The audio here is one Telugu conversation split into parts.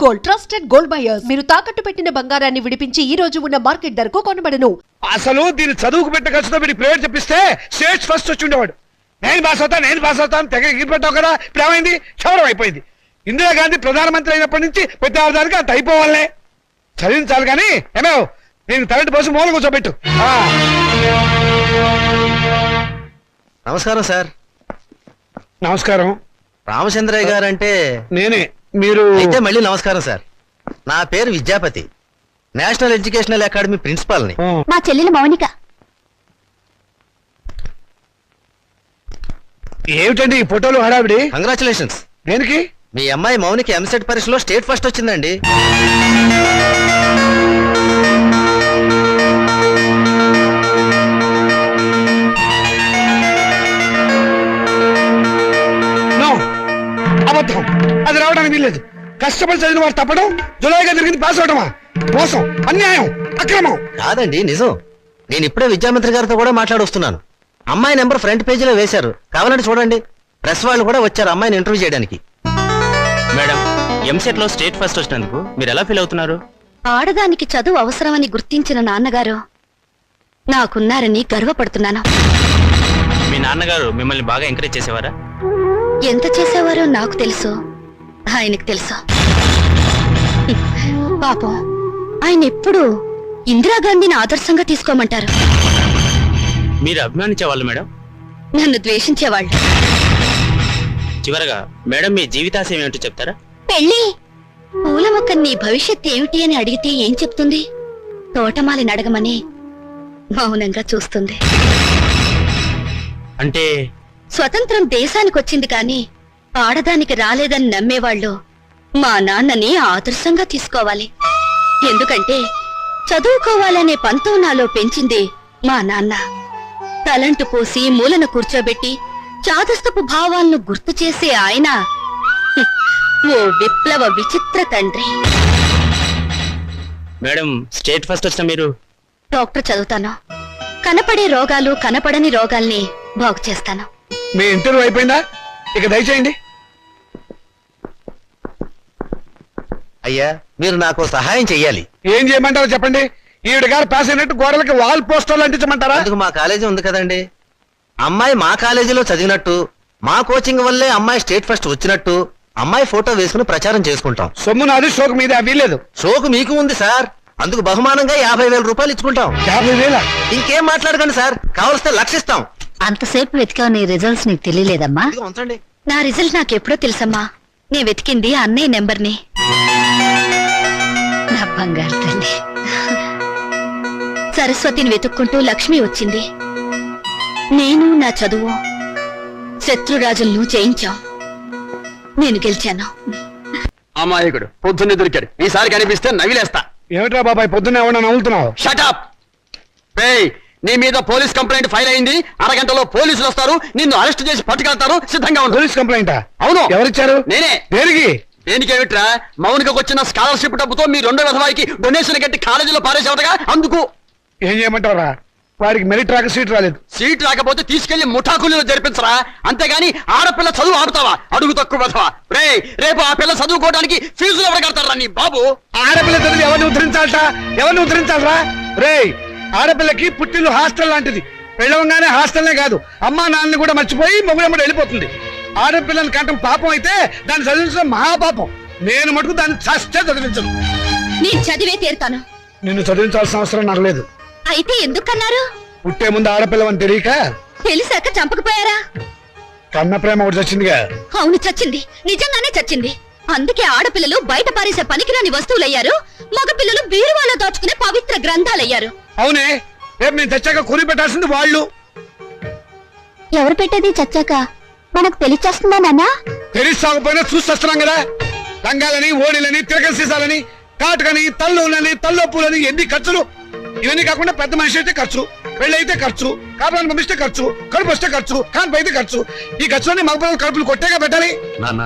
Gold, trusted gold buyers. మీరు తాకట్టు పెట్టిన బంగారాన్ని విడిపించి ఈ రోజు ఉన్న మార్కెట్ ధరకు కొనబడను. అసలు దీన్ని చదువుకు పెట్ట ఖర్చుతో వీడి ప్రేయర్ చెప్పిస్తే స్టేట్ ఫస్ట్ వచ్చి ఉండేవాడు. నేను పాస్ అవుతాను తెగ ఎగిరిపెట్టావు కదా. ఇప్పుడు ఏమైంది? క్షౌరం అయిపోయింది. ఇందిరాగాంధీ ప్రధానమంత్రి అయినప్పటి నుంచి ప్రతి ఆధారికి అంత అయిపోవాలనే. చదివించాలి కానీ ఏమో నేను తలంటి పోసి మూల కూర్చోబెట్టు. నమస్కారం సార్. నమస్కారం. రామచంద్రయ్య గారు అంటే నేనే. మీరు అయితే మళ్ళీ నమస్కారం సార్. నా పేరు విద్యాపతి, నేషనల్ ఎడ్యుకేషనల్ అకాడమీ ప్రిన్సిపాల్ని. మా చెల్లెలు మౌనిక. ఏమిటండి ఈ ఫోటోలు హడావిడి? కంగ్రాచులేషన్స్. దేనికి? మీ అమ్మాయి మౌనికి ఎంసెట్ పరీక్షలో స్టేట్ ఫస్ట్ వచ్చిందండి. అబద్ధం. అది రావడానికి వీల్లేదు. కష్టపడి చదివిన వారు తప్పడం, జులైగా జరిగింది పాస్ అవడమా? మోసం, అన్యాయం, అక్రమం. కాదండి, నిజం. నేను ఇప్పుడే విద్యామంత్రి గారితో కూడా మాట్లాడొస్తున్నాను. అమ్మాయి నెంబర్ ఫ్రంట్ పేజీలో వేశారు, కావాలంటే చూడండి. ప్రెస్ వాళ్ళు కూడా వచ్చారు అమ్మాయిని ఇంటర్వ్యూ చేయడానికి. మేడం, ఎంసెట్ లో స్టేట్ ఫస్ట్ వచ్చినందుకు మీరు ఎలా ఫీల్ అవుతున్నారు? ఆడదానికి చదువు అవసరమని గుర్తించిన నాన్నగారు నాకున్నారని గర్వపడుతున్నాను. మీ నాన్నగారు మిమ్మల్ని బాగా ఎంకరేజ్ చేసేవారా? ఎంత చేసేవారో నాకు తెలుసు, ఆయనకు తెలుసు. పాపం ఆయన ఎప్పుడు ఇందిరాగాంధీని ఆదర్శంగా తీసుకోమంటారు. మీరు అభిమానించేవాళ్ళు మేడం? నన్ను ద్వేషించేవాళ్ళు. చివరగా మేడం మీ జీవితాశయం ఏమిటో చెప్తారా? పెళ్ళి. పూల మొక్క నీ భవిష్యత్ ఏమిటి అని అడిగితే ఏం చెప్తుంది? తోటమాలిని అడగమని మౌనంగా చూస్తుంది. అంటే స్వతంత్రం దేశానికి వచ్చింది కానీ ఆడదానికి రాలేదని నమ్మేవాళ్ళు మా నాన్నని ఆదర్శంగా తీసుకోవాలి. ఎందుకంటే చదువుకోవాలనే పంతం నాలో పెంచింది మా నాన్న. తలంటు పోసి మూలన కూర్చోబెట్టి చాదస్తపు భావాలను గుర్తు చేసే ఆయన ఓ విప్లవ విచిత్ర తండ్రి. మేడం, స్టేట్ ఫస్ట్ వచ్చిన మీరు? డాక్టర్ చదువుతాను. కనపడే రోగాలు కనపడని రోగాల్ని బాగు చేస్తాను. మీ ఇంటర్వ్యూ అయిపోయిందా? ఇక దయచేయండి. అయ్యా, మీరు నాకు సహాయం చెయ్యాలి. ఏం చేయమంటారో చెప్పండి. ఈవిడ గారు పాస్ అయినట్టు గోడలకి వాల్ పోస్టర్లు అంటించమంటారా? అందుకు మా కాలేజీ ఉంది కదండి. అమ్మాయి మా కాలేజీలో చదివినట్టు, మా కోచింగ్ వల్లే అమ్మాయి స్టేట్ ఫస్ట్ వచ్చినట్టు అమ్మాయి ఫోటో వేసుకుని ప్రచారం చేసుకుంటాం. సొమ్ము నాది, షోకు మీద వీలేదు. షోకు మీకు ఉంది సార్, అందుకు బహుమానంగా 50,000 రూపాయలు ఇచ్చుకుంటాం. 50,000? ఇంకేం మాట్లాడకండి సార్, కావలిస్తే లక్షిస్తాం. అంతసేపు వెతికావు, నీ రిజల్ట్స్ నీకు తెలియలేదమ్మా? ఉంచండి. నా రిజల్ట్ నాకెప్పుడో తెలుసమ్మా. నే వెతికింది అన్నయ్య నెంబర్ని. నా బంగారు తల్లి. సరస్వతిని వెతుక్కుంటూ లక్ష్మి వచ్చింది. నేను నా చదువు శత్రురాజులను జయించాం. నేను గెలిచాను. అమాయకుడు పొద్దున్నే దొరికాడు. ఈసారి కనిపిస్తే నవిలేస్తా. ఏమిట్రా బాబాయ్, పొద్దున్నే ఎవరన్నా నవ్వుతున్నావు? షటప్. నీ మీద పోలీస్ కంప్లైంట్ ఫైల్ అయింది. అరగంటలో పోలీసులు వస్తారు, నిన్ను అరెస్ట్ చేసి పట్టుకెళ్తారు. సిద్ధంగా ఉంది. పోలీస్ కంప్లైంటా? అవును. ఎవరిచ్చారు? నేనే. దేనికి? దేనికేమిట్రా, మౌనికకు వచ్చిన స్కాలర్షిప్ డబ్బుతో మీ రెండో విధవాయికి డొనేషన్ కట్టి కాలేజీలో పారేసేవటగా. అందుకు ఏం చేయమంటారా? వాడికి మెరిట్ రాక సీట్ రాలేదు. సీట్ రాకపోతే తీసుకెళ్లి ముఠాకులీలో జరిపించరా, అంతేగాని ఆడపిల్ల చదువు ఆపుతావా? అడుగు తక్కువ విధవా. రేపు ఆ పిల్ల చదువుకోవడానికి ఫీజులు ఎవరు కడతారా నీ బాబు? ఆడపిల్ల చదివి ఎవరిని ఉద్ధరించాలట? ఎవరిని ఉద్ధరించాలరా? ఆడపిల్లకి పుట్టిల్లు హాస్టల్ లాంటిది. పెళ్ళవంగానే హాస్టల్నే కాదు, అమ్మా నాన్నని కూడా మర్చిపోయి మొగుడమ్మడు వెళ్ళిపోతుంది. ఆడపిల్లని కంటం పాపం అయితే దాన్ని చదివించడం మహాపాపం. నేను మటుకు దాన్ని చస్తే చదివించను. నేను చదివే తీరుతాను. నిన్ను చదివించాల్సిన అవసరం నాకు లేదు. అయితే ఎందుకన్నారు? పుట్టే ముందు ఆడపిల్లవని తెలియక. తెలిసాక చంపకపోయారా? కన్న ప్రేమ ఒకటి చచ్చిందిగా. అవును, చచ్చింది. నిజంగానే చచ్చింది. అందుకే ఆడపిల్లలు బయట పారేసే పనికిరాని వస్తువులయ్యారు, మగపిల్లలు బీరువాలో దాచుకునే పవిత్ర గ్రంథాలయ్యారు. అవునే, రేపు నేను చచ్చాక కొరి పెట్టాల్సింది వాళ్ళు. ఎవరు పెట్టేది చచ్చాక? మనకు తెలిచేస్తుందా నాన్నా? తెలిసాకపోయినా చూస్తున్నాం కదా. రంగాలని, ఓడిలని, తిరగ సీసాలని, కాటుకని, తల్లులని, తల్లొప్పులని, ఎన్ని ఖర్చులు. ఇవన్నీ కాకుండా పెద్ద మనిషి అయితే ఖర్చు, పెళ్లి అయితే ఖర్చు, కాపురాన్ని పంపిస్తే ఖర్చు, కడుపు వస్తే ఖర్చు, కాన్పు అయితే ఖర్చు. ఈ ఖర్చులన్నీ మగపిల్లలు కడుపులు కొట్టేగా పెట్టాలి. నాన్న,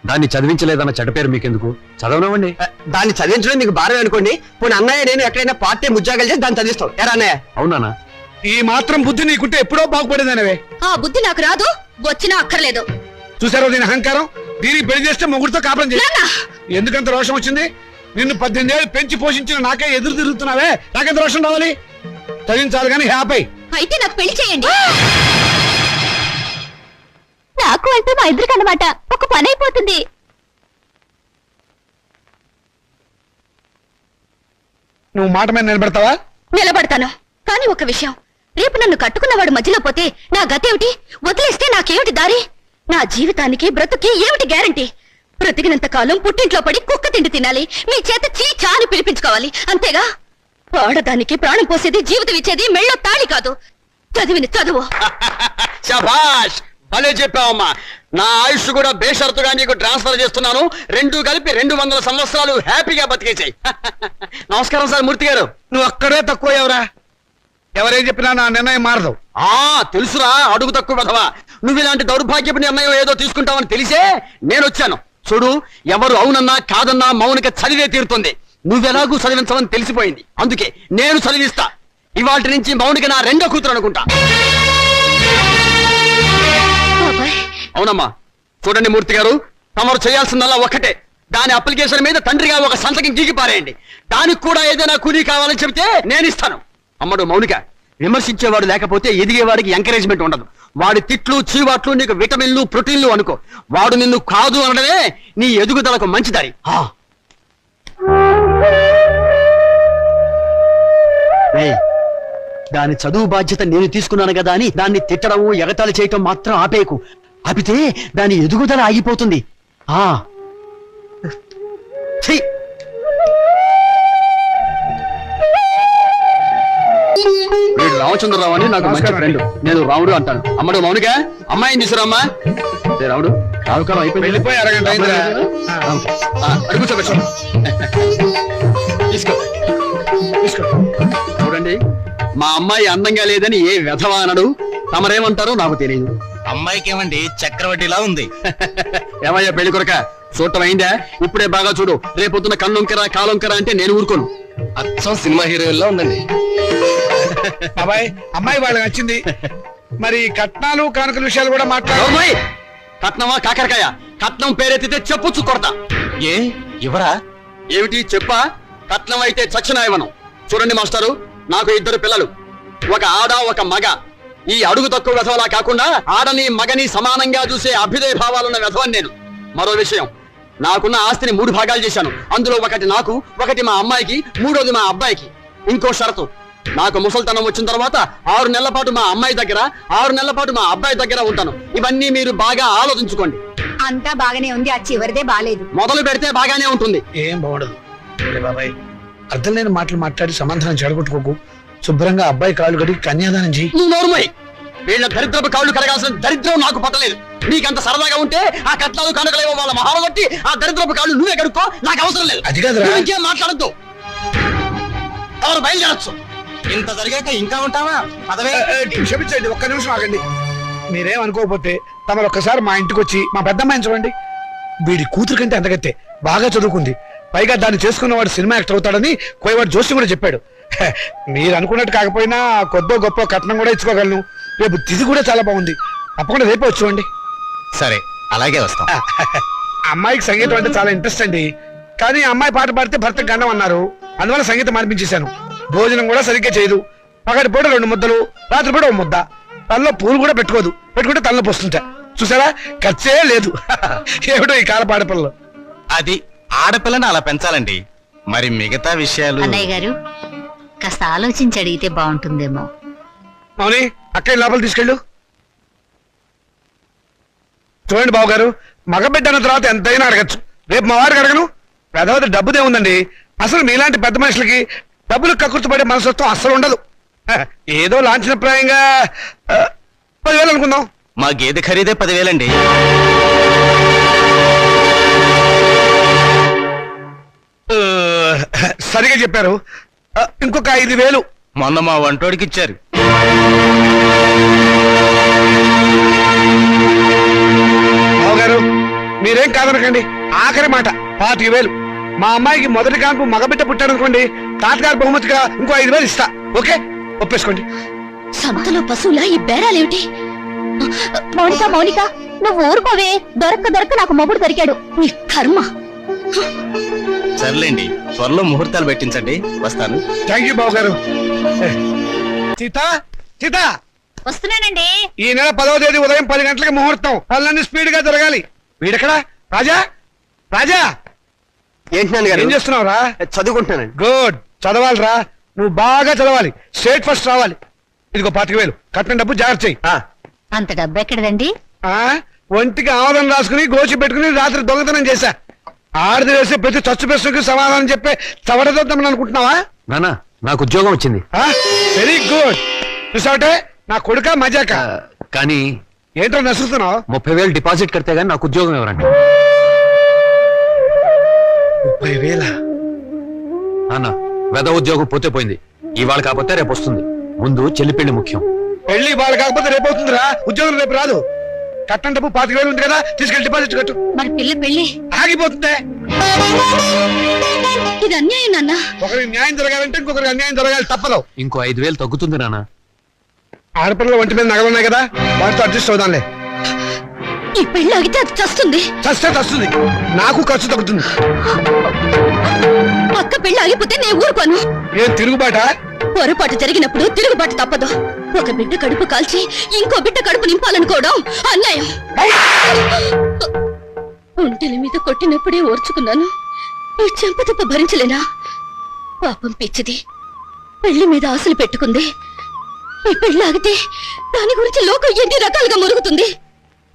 దాన్ని చదివించలేదన్న చెడ్డ పేరు మీకెందుకు? చదవనివ్వండి. దాన్ని చదివించడం మీకు భారం అనుకోండి. పోనీ అన్నయ్య నేను ఎక్కడైనా పార్ట్ టైం ఉద్యోగాలు చేసి దాన్ని చదివిస్తాం. ఎరా అన్నయ్య? అవునా? ఈ మాత్రం బుద్ధి నీకుంటే ఎప్పుడో బాగుపడేదనవే. ఆ బుద్ధి నాకు రాదు, వచ్చినా అక్కర్లేదు. చూసారో దీని అహంకారం. దీనికి పెళ్లి చేస్తే మొగుడితో కాపురం చేసి ఎందుకంత రోషం వచ్చింది? నిన్ను 18 ఏళ్ళు పెంచి పోషించిన నాకే ఎదురు తిరుగుతున్నావే, నాకెంత రోషం రావాలి? చదివించాలి కానీ హ్యాపీ. అయితే నాకు పెళ్లి చేయండి. నాకు అంటే మా ఇద్దరికి అన్నమాట ఒక పని అయిపోతుంది. నువ్వు మాట మీద నిలబెడతావా? నిలబడతాను, కానీ ఒక విషయం, రేపు నన్ను కట్టుకున్నవాడు మధ్యలో పోతే నా గతేమిటి? వదిలేస్తే నాకేమిటి దారి? నా జీవితానికి బ్రతుకి ఏమిటి గ్యారంటీ? బ్రతికినంత కాలం పుట్టింట్లో పడి కుక్క తిండి తినాలి, మీ చేత చీచా అని పిలిపించుకోవాలి, అంతేగా? ఆడదానికి ప్రాణం పోసేది, జీవితం ఇచ్చేది మెళ్ళో తాళి కాదు, చదివిన చదువు. శభాష్, భలే చెప్పావమ్మా. నా ఆయుష్ కూడా బేషరతుగా నీకు ట్రాన్స్ఫర్ చేస్తున్నాను. రెండు కలిపి 200 సంవత్సరాలు హ్యాపీగా బతికేసాయి. నమస్కారం సార్ మూర్తి గారు. నువ్వు అక్కడే తక్కువ ఎవరా? ఎవరేం చెప్పినా నా నిర్ణయం మారదు. తెలుసురా, అడుగు తక్కువ కదవా. నువ్వు ఇలాంటి దౌర్భాగ్యపు నిర్ణయం ఏదో తీసుకుంటావని తెలిసే నేను వచ్చాను. చూడు, ఎవరు అవునన్నా కాదన్నా మౌనిక చదివే తీరుతుంది. నువ్వెలాగూ చదివించవని తెలిసిపోయింది, అందుకే నేను చదివిస్తా. ఇవాటి నుంచి మౌనిక నా రెండో కూతురు అనుకుంటా. అవునమ్మా. చూడండి మూర్తి గారు, తమరు చేయాల్సిందల్లా ఒక్కటే, దాని అప్లికేషన్ మీద తండ్రిగా ఒక సంతకం గీకి పారేయండి. దానికి కూడా ఏదైనా కూలీ కావాలని చెబితే నేను ఇస్తాను. అమ్మడు మౌనిక, విమర్శించేవాడు లేకపోతే ఎదిగేవాడికి ఎంకరేజ్మెంట్ ఉండదు. వాడి తిట్లు చీవాట్లు నీకు విటమిన్లు ప్రోటీన్లు అనుకో. వాడు నిన్ను కాదు అనడమే నీ ఎదుగుదలకు మంచి దారి. దాని చదువు బాధ్యత నేను తీసుకున్నాను కదా అని దాన్ని తిట్టడం ఎగతాళి చేయటం మాత్రం ఆపేయకు. ఆపితే దాని ఎదుగుదల ఆగిపోతుంది. ఛీ! వీడు రామచంద్రరావు అని నాకు మంచి ఫ్రెండ్, నేను రాముడు అంటాను. అమ్మడు మౌనిక, అమ్మాయిని తీసుకురామ్మా. రాముడు, రావుకాలం అయిపోయింది, వెళ్ళిపోయి అరగంట అయిందిరా. అడుగు తీసుకో తీసుకో. చూడండి, మా అమ్మాయి అందంగా లేదని ఏ వెధవా అనడు. తమరేమంటారో నాకు తెలియదు. అమ్మాయికి ఏమండి చక్రవడ్డీలా ఉంది. ఏమయ్యా పెళ్లి కొరక, చూడటం అయిందా? ఇప్పుడే బాగా చూడు, రేపొద్దున కన్నొంకరా కాలొంకరా అంటే నేను ఊరుకోను. అచ్చం సినిమా హీరోయిన్లా ఉందండి. బాబాయ్, అమ్మాయి వాళ్ళకి నచ్చింది. మరి కట్నాలు కానుకల విషయాలు కూడా మాట్లాడు. అమ్మాయి కట్నమా కాకరకాయ? కట్నం పేరెత్తితే చెప్పుచ్చు కొడతా. ఏ ఇవరా? ఏమిటి చెప్పా? కట్నం అయితే చచ్చిన ఇవ్వను. చూడండి మాస్టారు, నాకు 2 పిల్లలు, ఒక ఆడ ఒక మగ. ఈ అడుగు తక్కువ వెధవలా కాకుండా ఆడని మగని సమానంగా చూసే అభ్యుదయ భావాలున్న వెధవని నేను. మరో విషయం, నాకున్న ఆస్తిని 3 భాగాలు చేశాను. అందులో ఒకటి నాకు, ఒకటి మా అమ్మాయికి, 3వది మా అబ్బాయికి. ఇంకో షరతు, నాకు ముసల్తనం వచ్చిన తర్వాత 6 నెలల పాటు మా అమ్మాయి దగ్గర, 6 నెలల పాటు మా అబ్బాయి దగ్గర ఉంటాను. ఇవన్నీ మీరు బాగా ఆలోచించుకోండి. అంతా బాగానే ఉంది, ఆ చివరిదే బాలేదు. మొదలు పెడితే బాగానే ఉంటుంది. ఏం బాగుండదు. బాబాయ్, అర్థం లేని మాటలు మాట్లాడి సమాధానం చెడగొట్టుకోకు. శుభ్రంగా అబ్బాయి కాళ్ళు కడిగి కన్యాదానం చెయ్యి. నువ్వు నోరుమోయ్. వీళ్ళ దరిద్రపు కాళ్ళు కడగాల్సిన దరిద్రం నాకు పట్టలేదు. నీకంత సరదాగా ఉంటే ఆ కట్నాలు కనుకలేవో వాళ్ళ మహాలు కొట్టి ఆ దరిద్రపు కాళ్ళు నువ్వే కడుక్కో, నాకు అవసరం లేదు. అది కాదురా. నువ్వు ఇంకేం మాట్లాడద్దు. ఎవరు బయలుదేరచ్చు. ఇంత జరిగాక ఇంకా ఉంటావా? పదవే. క్షమించండి, ఒక్క నిమిషం ఆగండి. మీరేం అనుకోకపోతే తమరు ఒక్కసారి మా ఇంటికి వచ్చి మా పెద్దమ్మాయిని చూడండి. వీడి కూతురు కంటే అంతగత్తే, బాగా చదువుకుంది. పైగా దాన్ని చేసుకున్నవాడు సినిమా యాక్టర్ అవుతాడని కోయవాడు జోషి కూడా చెప్పాడు. మీరు అనుకున్నట్టు కాకపోయినా కొద్దో గొప్ప కట్నం కూడా ఇచ్చుకోగలను. రేపు తిథి కూడా చాలా బాగుంది. తప్పకుండా రేపే వచ్చి చూడండి. సరే, అలాగే వస్తాం. అమ్మాయికి సంగీతం అంటే చాలా ఇంట్రెస్ట్ అండి. కానీ అమ్మాయి పాట పాడితే భర్తకు గండం అన్నారు. అందువల్ల సంగీతం అనిపించేశాను. భోజనం కూడా సరిగ్గా చేయదు. పగటి పూట 2 ముద్దలు, రాత్రి పూట 1 ముద్ద. తనలో పూలు కూడా పెట్టుకోదు. పెట్టుకుంటే తనలో పోస్తుంటా. చూసారా, ఖర్చే లేదు. ఏమిటో ఈ కాల పాడపిల్లలు. అది ఆడపిల్లని అలా పెంచాలండి. మరి మిగతా విషయాలు అన్నయ్య గారు కాస్త ఆలోచించి అడిగితే బాగుంటుందేమో. అవుని, అక్కడి లోపల తీసుకెళ్ళు. చూడండి బాబు గారు, మగబిడ్డ అన్న తర్వాత ఎంతైనా అడగచ్చు. రేపు మా వారికి అడగను. పెద్దవది డబ్బుదే ఉందండి. అసలు మీలాంటి పెద్ద మనుషులకి డబ్బులు కక్కుర్తిపడే మనసత్వం అస్సలు ఉండదు. ఏదో లాంఛనప్రాయంగా 10,000 అనుకుందాం. మా గేదె ఖరీదే 10,000 అండి. సరిగా చెప్పారు. ఇంకొక 5,000. మొన్న మా వంటోడికి ఇచ్చారు. బాబు గారు, మీరేం కాదనకండి. ఆఖరి మాట 25,000. మా అమ్మాయికి మొదటి కాంపు మగబిడ్డ పుట్టాడనుకోండి, తాతగారి బహుమతిగా ఇంకో 5,000 ఇస్తా. ఓకే, ఒప్పేసుకోండి. సంతలో పశువులా ఈ బేరాలేమిటి? మౌనిక మౌనిక నువ్వు ఊరుకోవే. దొరక్క నాకు మొగుడు దొరికాడు. నీ కర్మ. సర్లేండి, త్వరలో ముహూర్తాలు పెట్టించండి. వస్తాను. థ్యాంక్ యూ బాబు గారు. సీత సీత, వస్తున్నానండి. ఈ నెల 10వ తేదీ ఉదయం 10 గంటలకు ముహూర్తం. పనులన్నీ స్పీడ్ గా జరగాలి. వీడెక్కడా? రాజా రాజా, ఏంటి నాన్నగారు? ఏం చేస్తున్నావురా? చదువుకుంటున్నానండి. గుడ్, చదవాలిరా. నువ్వు బాగా చదవాలి, స్టేట్ ఫస్ట్ రావాలి. ఇదిగో 25,000 కట్టిన డబ్బు జాగ్రత్త చెయ్యి. అంత డబ్బు ఎక్కడదండి? ఒంటికి ఆమదం రాసుకుని గోచి పెట్టుకుని రాత్రి దొంగతనం చేశా. ఆడది వేసే ప్రతి చచ్చు ప్రశ్నకు సమాధానం చెప్పే చవడదొద్దామని అనుకుంటున్నావా? నానా, నాకు ఉద్యోగం వచ్చింది. Very good. చూసావటే, నా కొడుక మజాక. కానీ ఏంటో నసురుతున్నావు? 30,000 డిపాజిట్ కడితే గానీ నాకు ఉద్యోగం ఎవరండి? 30,000? నాన్న, వెద ఉద్యోగం పోతే పోయింది. ఇవాళ కాకపోతే రేపు వస్తుంది. ముందు చెల్లి పెళ్లి ముఖ్యం. పెళ్లి వాళ్ళు కాకపోతే రేపు అవుతుందిరా. ఉద్యోగం రేపు రాదు. కట్టం డబ్బు 25,000 ఉంది కదా, తీసుకెళ్లి డిపాజిట్ కట్టు. మరి పిల్ల పెళ్లి ఆగిపోతుందే. ఇది అన్యాయం నాన్న. ఒకరికి న్యాయం జరగాలంటే ఇంకొకరికి అన్యాయం జరగాలి, తప్పదు. ఇంకో 5,000 తగ్గుతుంది నాన్న. ఆడపిల్లల ఒంటి మీద నగలున్నాయి కదా, వాటితో అడ్జస్ట్ అవుదాంలే. ఈ పెళ్లి ఆగితే అది చస్తుంది. చస్తే చస్తుంది, నాకు ఖర్చు తగ్గుతుంది. అక్క పెళ్లి ఆగిపోతే నేను ఊరుకోను. ఏం తిరుగుబాట? పొరపాటు జరిగినప్పుడు తిరుగుబాటు తప్పదు. ఒక బిడ్డ కడుపు కాల్చి ఇంకో బిడ్డ కడుపు నింపాలనుకోవడం అన్యాయం. ఒంటెల మీద కొట్టినప్పుడే ఓర్చుకున్నాను. ఈ చెంపదెబ్బ భరించలేనా? పాపం పిచ్చిది, పెళ్లి మీద ఆశలు పెట్టుకుంది. ఈ పెళ్లి ఆగితే దాని గురించి లోకం ఎన్ని రకాలుగా మురుగుతుంది.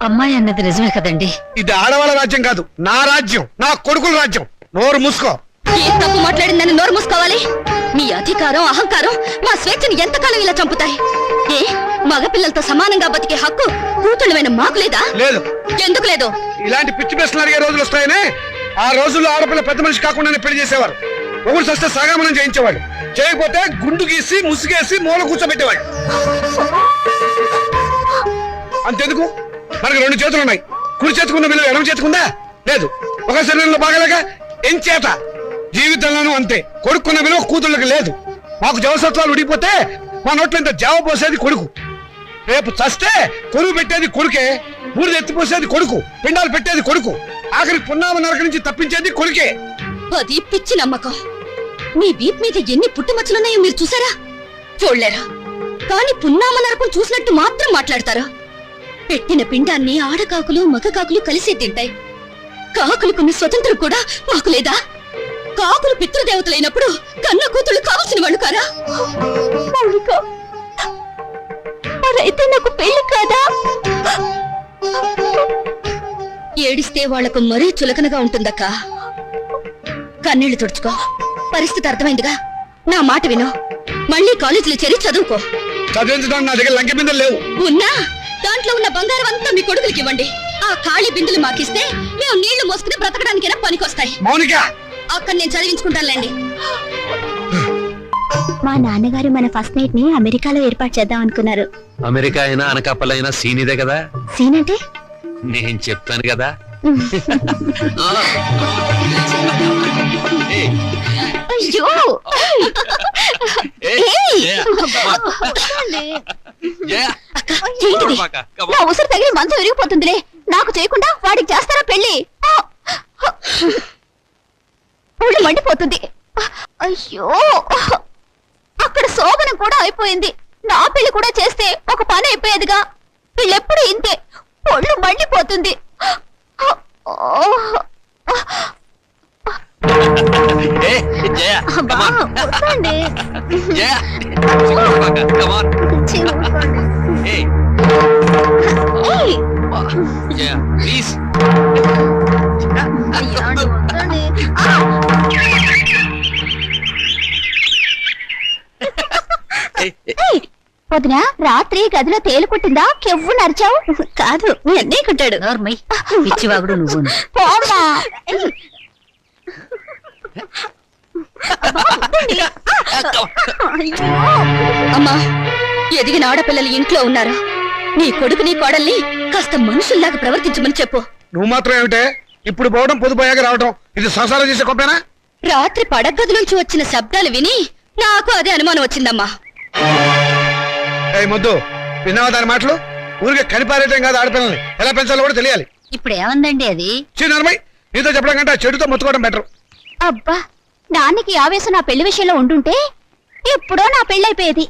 అమ్మాయి అన్నది నిజమే కదండి. ఇది ఆడవాళ్ళ రాజ్యం కాదు, నా రాజ్యం, నా కొడుకుల రాజ్యం. నోరు మూసుకో. ఏ తప్పు మాట్లాడిందని నోరు మూసుకోవాలి? మీ అధికారం అహంకారం మా స్వేచ్ఛని ఎంతకాలం ఇలా చంపుతాయి? ఏ మగపిల్లలతో సమానంగా బతికే హక్కు కూతుళ్ళమైన మాకు లేదా? లేదు. ఎందుకు లేదు? ఇలాంటి పిచ్చి ప్రశ్నలు అడిగే రోజులు వస్తాయనే. ఆ రోజుల్లో ఆడపిల్ల పెద్ద మనిషి కాకుండానే పెళ్లి చేసేవారు. ఒకరు సస్తే సగామనం చేయించేవాడు. చేయకపోతే గుండు గీసి ముసుగేసి మూల కూర్చోబెట్టేవాడు. అంతెందుకు, మనకి 2 చేతులు ఉన్నాయి. కుడి చేతుకున్న విలువ ఎడమ చేతుకుందా? లేదు. ఒక శరీరంలో బాగలేక ఎంచేత. జీవితంలోనూ అంతే. కొడుకున్న విలువ కూతుళ్ళకి లేదు. మాకు జవసత్వాలు ఉడిపోతే మా నోట్లో ఇంత జావ పోసేది కొడుకు. రేపు చస్తే కొరువు పెట్టేది కొడుకే. బూడిద ఎత్తిపోసేది కొడుకు. పిండాలు పెట్టేది కొడుకు. ఆఖరి పున్నామ నరక నుంచి తప్పించేది కొడుకే. అది పిచ్చి నమ్మకం. మీ వీప్ మీద ఎన్ని పుట్టుమచ్చలున్నాయో మీరు చూసారా? చూడలేరా? కానీ పున్నామ నరకం చూసినట్టు మాత్రం మాట్లాడతారా? పెట్టిన పిండాన్ని ఆడకాకులు మగ కాకులు కలిసే తింటాయి. కాకులకున్న స్వతంత్రం కూడా మాకు లేదా? కాకులు పితృదేవతలైనప్పుడు కన్న కూతుళ్ళు కావాల్సిన వాళ్ళు కారా? మరైతే నాకు పెళ్లి కాదా? ఏడిస్తే వాళ్లకు మరీ చులకనగా ఉంటుందక్క. కన్నీళ్లు తుడుచుకో. పరిస్థితి అర్థమైందిగా. నా మాట విను. మళ్ళీ కాలేజీలో చేరి చదువుకో. చదివించడానికి నా దగ్గర లంకె బిందెలు లేవు. ఉన్నా దాంట్లో ఉన్న బంగారం అంతా మీ కొడుకులకి ఇవ్వండి. ఆ ఖాళీ బిందులు మాకిస్తే మేము నీళ్లు మోసుకుని బ్రతకడానికైనా పనికొస్తాయి. మౌనిక, అక్కడ నేను చదివించుకుంటానులేండి. మా నాన్నగారు మన ఫస్ట్ నైట్ ని అమెరికాలో ఏర్పాటు చేద్దాం అనుకున్నారు. అమెరికా అయినా అనకాపల్లైనా సీనిదే కదా. సీన్ అంటే నేను చెప్తాను కదా. అయ్యో ఏంటిది? నా ఉసురు తగిలి మంచం విరిగిపోతుందిలే. నాకు చేయకుండా వాడికి చేస్తారా పెళ్లి? ఒళ్ళు మండిపోతుంది. అయ్యో, అక్కడ శోభనం కూడా అయిపోయింది. నా పెళ్లి కూడా చేస్తే ఒక పని అయిపోయేదిగా. వీళ్ళెప్పుడు ఇంతే, ఒళ్ళు మండిపోతుంది. అబ్బా, వద్దండి. ఏయ్, ప్లీజ్. అయ్యా, వద్దండి. వదినా, రాత్రి గదిలో తేలు కుట్టిందా? కెవ్వు నరిచావు? కాదు, మీ అన్నయ్య కుట్టాడు. పిచ్చివాగుడు నువ్వు. పోమ్మా. అమ్మా, ఎదిగిన ఆడపిల్లలు ఇంట్లో ఉన్నారు. నీ కొడుకుని కోడల్ని కాస్త మనుషుల్లాగా ప్రవర్తించమని చెప్పు. నువ్వు మాత్రం ఏమిటే ఇప్పుడు పోవడం పొదుపోయాక రావడం? ఇది సంసారం చేసే గొప్పేనా? రాత్రి పడగదిలోంచి వచ్చిన శబ్దాలు విని నాకు అదే అనుమానం వచ్చిందమ్మా. మొద్దు, విన్నావా దాని మాటలు? ఊరికే కనిపారేయటం కాదు ఆడపిల్లల్ని ఎలా పెంచాలో కూడా తెలియాలి. ఇప్పుడు ఏమందండి అది? చిన్నమ్మాయి నీతో చెప్పడం కంటే ఆ చెడుతో మొత్తుకోవడం బెటర్. అబ్బా, నాన్నకి ఆవేశం నా పెళ్లి విషయంలో ఉండుంటే ఎప్పుడో నా పెళ్ళైపోయేది.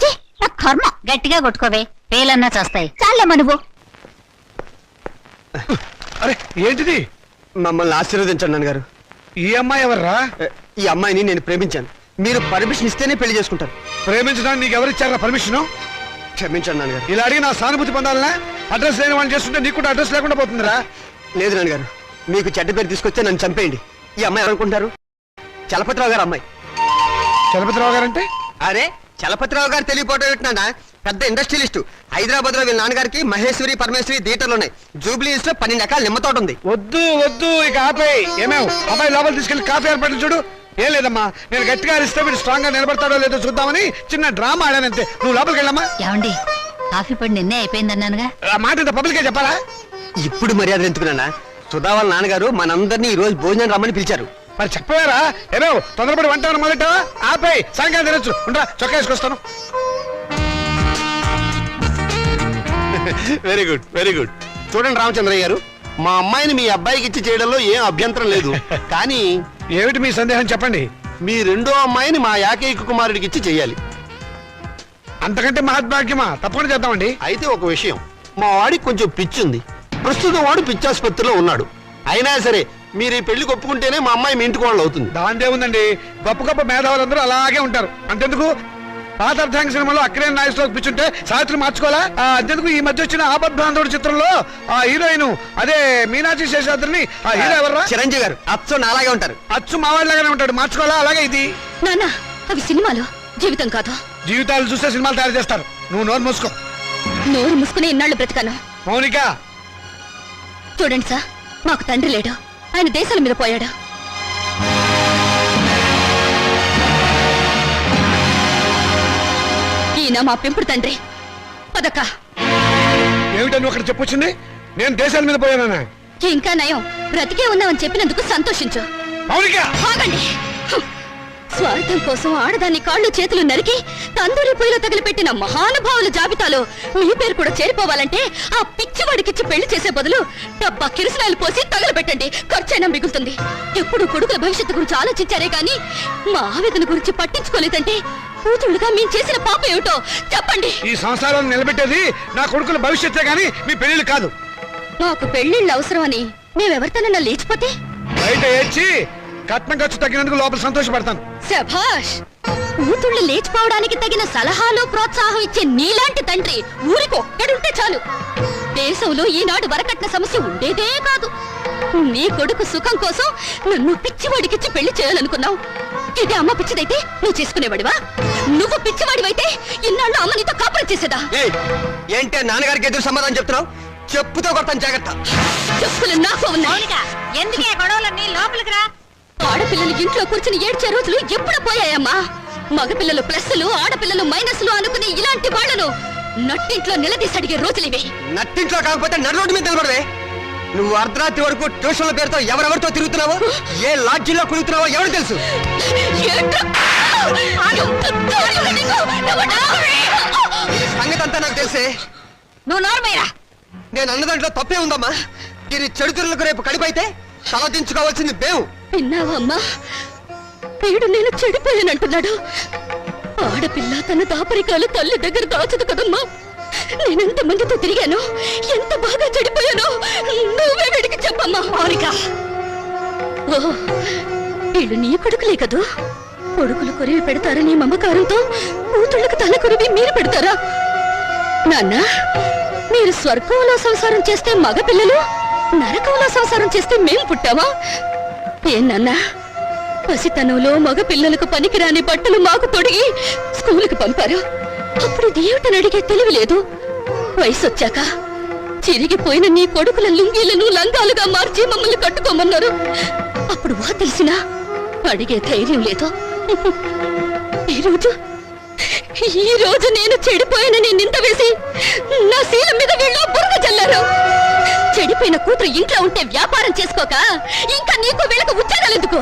ఛీ, నా కర్మ. గట్టిగా కొట్టుకోవే, పేలన్నా చేస్తాయి. చాలేమ్మా నువ్వు. అరే ఏంటిది? మమ్మల్ని ఆశీర్వదించండి నాన్నగారు. ఈ అమ్మాయి ఎవర్రా? ఈ అమ్మాయిని నేను ప్రేమించాను. మీరు పర్మిషన్ ఇస్తేనే పెళ్లి చేసుకుంటారు. ప్రేమించడానికి నీకు ఎవరిచ్చారా పర్మిషన్? క్షమించండి నాన్నగారు. ఇలా అడిగి నా సానుభూతి పొందాలనా? అడ్రస్ లేని వాళ్ళు చేస్తుంటే నీకు కూడా అడ్రస్ లేకుండా పోతుందిరా. లేదు నాన్నగారు, మీకు చెడ్డ పేరు తీసుకొస్తే నన్ను చంపేయండి. ఈ అమ్మాయి ఎవరనుకుంటారు? చలపతిరావు గారు అమ్మాయి. చలపతిరావు గారంటే? అరే, చలపతిరావు గారు తెలియపోవటం ఏంటన్నా? పెద్ద ఇండస్ట్రియలిస్టు. హైదరాబాద్ లో వీళ్ళ నాన్నగారికి మహేశ్వరి పరమేశ్వరి థియేటర్లు ఉన్నాయి. జూబ్లీస్ లో 12 ఎకరాల నిమ్మ తోట ఉంది. వద్దు వద్దు, ఇక ఆపేయ్. ఏమేవ్ అబ్బాయి లోపల తీసుకెళ్లి కాఫీ ఏర్పాట్లు చూడు. ఏం లేదమ్మా, నేను గట్టిగా అరిస్తే వీడు స్ట్రాంగ్ గా నిలబడతాడో లేదో చూద్దామని చిన్న డ్రామా ఆడానంతే. నువ్వు లోపలికి వెళ్ళమ్మా. ఏమండి, కాఫీ పొడి నిన్నే అయిపోయిందన్నానుగా. ఆ మాట ఇంత పబ్లిక్ గా చెప్పాలా? ఇప్పుడు మర్యాద ఎందుకున్నా? సుధా వాళ్ళ నాన్నగారు మనందరినీ ఈ రోజు భోజనం రమ్మని పిలిచారు. మరి చెప్పవేరా? ఏమేవ్ తొందరపడి వంట మొదలెట్టావా? ఆపేయ్, సాయంకాలం తినొచ్చు. ఉండరా, చొక్కా వేసుకొస్తాను. Very good, very good. చూడండి రామచంద్రయ్య గారు, మా అమ్మాయిని మీ అబ్బాయికి ఇచ్చి చేయడంలో ఏం అభ్యంతరం లేదు. కానీ ఏమిటి మీ సందేహం చెప్పండి. మీ రెండో అమ్మాయిని మా ఏకైక కుమారుడికి ఇచ్చి చెయ్యాలి. అంతకంటే మహద్భాగ్యమా? తప్పకుండా చేద్దామండి. అయితే ఒక విషయం, మా వాడికి కొంచెం పిచ్చుంది. ప్రస్తుతం వాడు పిచ్చాసుపత్రిలో ఉన్నాడు. అయినా సరే మీరు ఈ పెళ్లికి ఒప్పుకుంటేనే మా అమ్మాయి మీ ఇంటికి వాళ్ళు అవుతుంది. దాందే ఉందండి, గొప్ప గొప్ప మేధావులందరూ అలాగే ఉంటారు. అంతెందుకు పాత అర్థాంగ సినిమాలో అక్కడే నాయకులకు పిచ్చుంటే సావిత్రి మార్చుకోవాలా? అంతెందుకు ఈ మధ్య వచ్చిన ఆపద్బాంధవుడు చిత్రంలో ఆ హీరోయిన్ అదే మీనాక్షి శేషాద్రిని ఆ హీరో ఎవర్రా? చిరంజీవి గారు అచ్చో నాలాగే ఉంటారు. అచ్చు మావాడిలాగానే ఉంటాడు. మార్చుకోవాలా? అలాగే ఇది నాన్న, అవి సినిమాలు, జీవితం కాదు. జీవితాలు చూస్తే సినిమాలు తయారు చేస్తారు. నువ్వు నోరు మూసుకో. నోరు మూసుకుని ఇన్నాళ్ళు బ్రతికాను. మౌనిక, చూడండి సార్, మాకు తండ్రి లేడు. ఆయన దేశాల మీద పోయాడు. ఈయన మా పెంపుడు తండ్రి. పదక్క. ఏమిటని అక్కడ చెప్పొచ్చింది? నేను దేశాల మీద పోయానా? ఇంకా నయం, బ్రతికే ఉన్నామని చెప్పినందుకు సంతోషించు. మౌనిక, ఆగండి. హ్మ్. స్వార్థం కోసం ఆడదాన్ని కాళ్ళు చేతులు నరికి తందూరి పొయ్యిలో తగిలిపెట్టిన మహానుభావుల జాబితాలో మీ పేరు కూడా చేరిపోవాలంటే ఆ పిచ్చివాడికిచ్చి పెళ్లి చేసే బదులు డబ్బా కిరసనాయలు పోసి తగలబెట్టండి. ఖర్చైనా మిగులుతుంది. ఎప్పుడు కొడుకుల భవిష్యత్తు గురించి ఆలోచించారే గాని మా ఆవేదన గురించి పట్టించుకోలేదంటే కూతుళ్ళుగా మేము చేసిన పాప ఏమిటో చెప్పండి. ఈ సంసారాన్ని నిలబెట్టేది నా కొడుకుల భవిష్యత్తే గాని మీ పెళ్లిళ్ళు కాదు. మాకు పెళ్లిళ్ళు అవసరమని మేమెవరితోనన్నా లేచిపోతే బయట ఏడ్చి కట్నం ఖర్చు తగ్గినందుకు లోపల సంతోషపడతాను. శభాష్. కూతుళ్ళు లేచిపోవడానికి తగిన సలహాలు ప్రోత్సాహం ఇచ్చే నీలాంటి తండ్రి ఊరికి ఒక్కడుంటే చాలు. దేశంలో ఈనాడు వరకట్న సమస్య ఉండేదే కాదు. నీ కొడుకు సుఖం కోసం నన్ను పిచ్చివాడికిచ్చి పెళ్లి చేయాలనుకున్నావు. ఇదే అమ్మ పిచ్చిదైతే నువ్వు చేసుకునేవాడివా? నువ్వు పిచ్చివాడివైతే ఇన్నాళ్ళు అమ్మ నీతో కాపురం చేసేదా? ఏంటే నాన్నగారికి ఎదురు సమాధానం చెప్తున్నావు? చెప్పుతో కొడతాను, జాగ్రత్త. చెప్పులు నాకు ఉన్నాయి. ఎందుకే గొడవలన్నీ? లోపలికి రా. ఆడపిల్లలు ఇంట్లో కూర్చుని ఏడ్చే రోజులు ఎప్పుడు పోయాయమ్మా? మగపిల్లలు ప్లస్లు, ఆడపిల్లలు మైనస్లు అనుకునే ఇలాంటి వాళ్లను నట్టింట్లో నిలదీసి అడిగే రోజులివి. నట్టింట్లో కాకపోతే నడు రోడ్డు మీద నిలబడవే. నువ్వు అర్ధరాత్రి వరకు ట్యూషన్ల పేరుతో ఎవరెవరితో తిరుగుతున్నావో, ఏ లాడ్జీలో కుడుతున్నావో ఎవరు తెలుసు? సంగతి అంతా నాకు తెలిసే. నువ్వు నోర్మయ్యరా. నేను అన్న దాంట్లో తప్పే ఉందమ్మా. దీని చెడుతురులకు రేపు కడిపైతే తలదించుకోవాల్సింది బేవు. విన్నావా అమ్మా? వీడు నేను చెడిపోయానంటున్నాడు. ఆడపిల్ల తన దాపరికాలు తల్లి దగ్గర దాచదు కదమ్మా. నేనెంత మందితో తిరిగాను, ఎంత బాగా చెడిపోయానో నువ్వే వీడికి చెప్పమ్మా. మౌనిక, ఓ వీళ్ళు నీ కొడుకులే కదూ? కొడుకులు కొరివి పెడతారని మమకారంతో కూతుళ్ళకు తల కొరివి మీరు పెడతారా? నాన్న, మీరు స్వర్గంలో సంసారం చేస్తే మగ పిల్లలు, నరకంలో సంసారం చేస్తే మేము పుట్టావా? ఏనన్నా, పసితనంలో మగ పిల్లలకు పనికిరాని బట్టలు మాకు తొడిగి స్కూలుకు పంపారు. అప్పుడు దేవుటని అడిగే తెలివి లేదు. వయసు వచ్చాక చిరిగిపోయిన నీ కొడుకుల లుంగీలను లంగాలుగా మార్చి మమ్మల్ని కట్టుకోమన్నారు. అప్పుడు వా తెలిసినా అడిగే ధైర్యం లేదు. ఈ రోజు నేను చెడిపోయానని నింద వేసి నా శీలం మీద వీళ్ళు బురద చల్లారు. చెడిపోయిన కూతురు ఇంట్లో ఉంటే వ్యాపారం చేసుకోక ఇంకా నీకు వీళ్ళకు ఉద్యోగాలు ఎందుకు?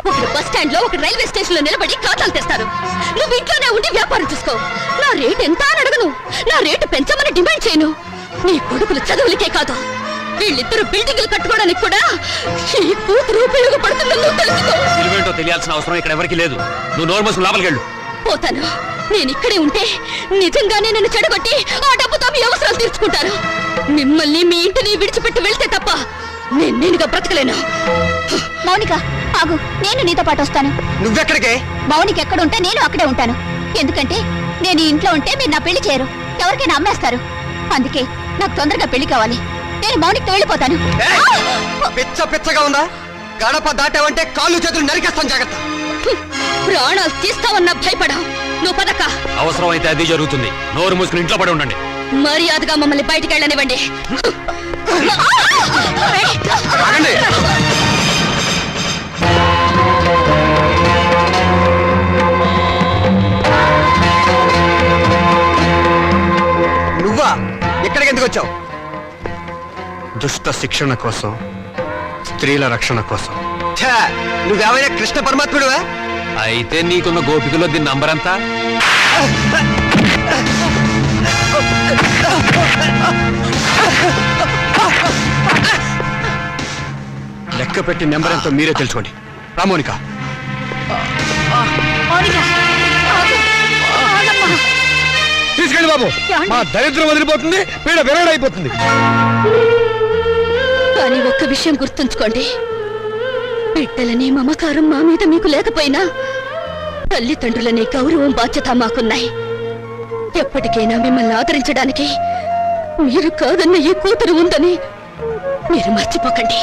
ఒకరు బస్ స్టాండ్ లో, ఒక రైల్వే స్టేషన్ లో నిలబడి ఖాతాలు తెస్తారు. నువ్వు ఇంట్లోనే ఉండి వ్యాపారం చూసుకో. నా రేటు ఎంత అని అడగను, నా రేటు పెంచమని డిమాండ్ చేయను. నీ కొడుకులు చదువులకే కాదు వీళ్ళిద్దరు బిల్డింగ్లు కట్టుకోవడానికి కూడా ఈ కూతురు ఉపయోగపడుతుందో తెలుసుకో. విలువేంటో తెలియాల్సిన అవసరం ఇక్కడ ఎవరికి లేదు. నువ్వు నోరు మూసుకుని లోపలికి వెళ్ళు. పోతాను. నేను ఇక్కడే ఉంటే నిజంగానే నన్ను చెడగొట్టి ఆ డబ్బుతో మీ అవసరాలు తీర్చుకుంటాను. మిమ్మల్ని మీ ఇంటిని విడిచిపెట్టి వెళ్తే తప్ప నేనుగా బ్రతకలేను. మౌనిక ఆగు, నేను నీతో పాటు వస్తాను. నువ్వెక్కడికే? మౌనిక ఎక్కడ ఉంటే నేను అక్కడే ఉంటాను. ఎందుకంటే నేను ఈ ఇంట్లో ఉంటే మీరు నా పెళ్లి చేయరు, ఎవరికైనా అమ్మేస్తారు. అందుకే నాకు తొందరగా పెళ్లి కావాలి. నేను మౌనికతో వెళ్ళిపోతాను. పిచ్చగా ఉందా? గడప దాటావంటే కాళ్ళు చేతులు నరికేస్తాను, జాగ్రత్త. ప్రాణాలు తీస్తావన్నా భయపడా. నువ్వు పదక. అవసరం అయితే అది జరుగుతుంది. నోరు మూసుకుని ఇంట్లో పడి ఉండండి. మర్యాదగా మమ్మల్ని బయటికి వెళ్ళనివ్వండి. ఆగండి. నువ్వా? ఎక్కడికి ఎందుకు వచ్చావు? దుష్ట శిక్షణ కోసం, స్త్రీల రక్షణ కోసం. నువ్వేమైనా కృష్ణ పరమాత్ముడువా? అయితే నీకున్న గోపికలో దీని నంబర్ అంతా లెక్క పెట్టి నెంబర్ ఎంతో మీరే తెలుసుకోండి. రామోనిక, తీసుకెళ్ళి బాబు. మా దరిద్రం వదిలిపోతుంది, పీడ విరగడైపోతుంది. కానీ ఒక్క విషయం గుర్తుంచుకోండి, బిడ్డలని మమకారం మా మీద మీకు లేకపోయినా తల్లిదండ్రులనే గౌరవం బాధ్యత మాకున్నాయి. ఎప్పటికైనా మిమ్మల్ని ఆదరించడానికి మీరు కాదన్న ఈ కూతురు ఉందని మీరు మర్చిపోకండి.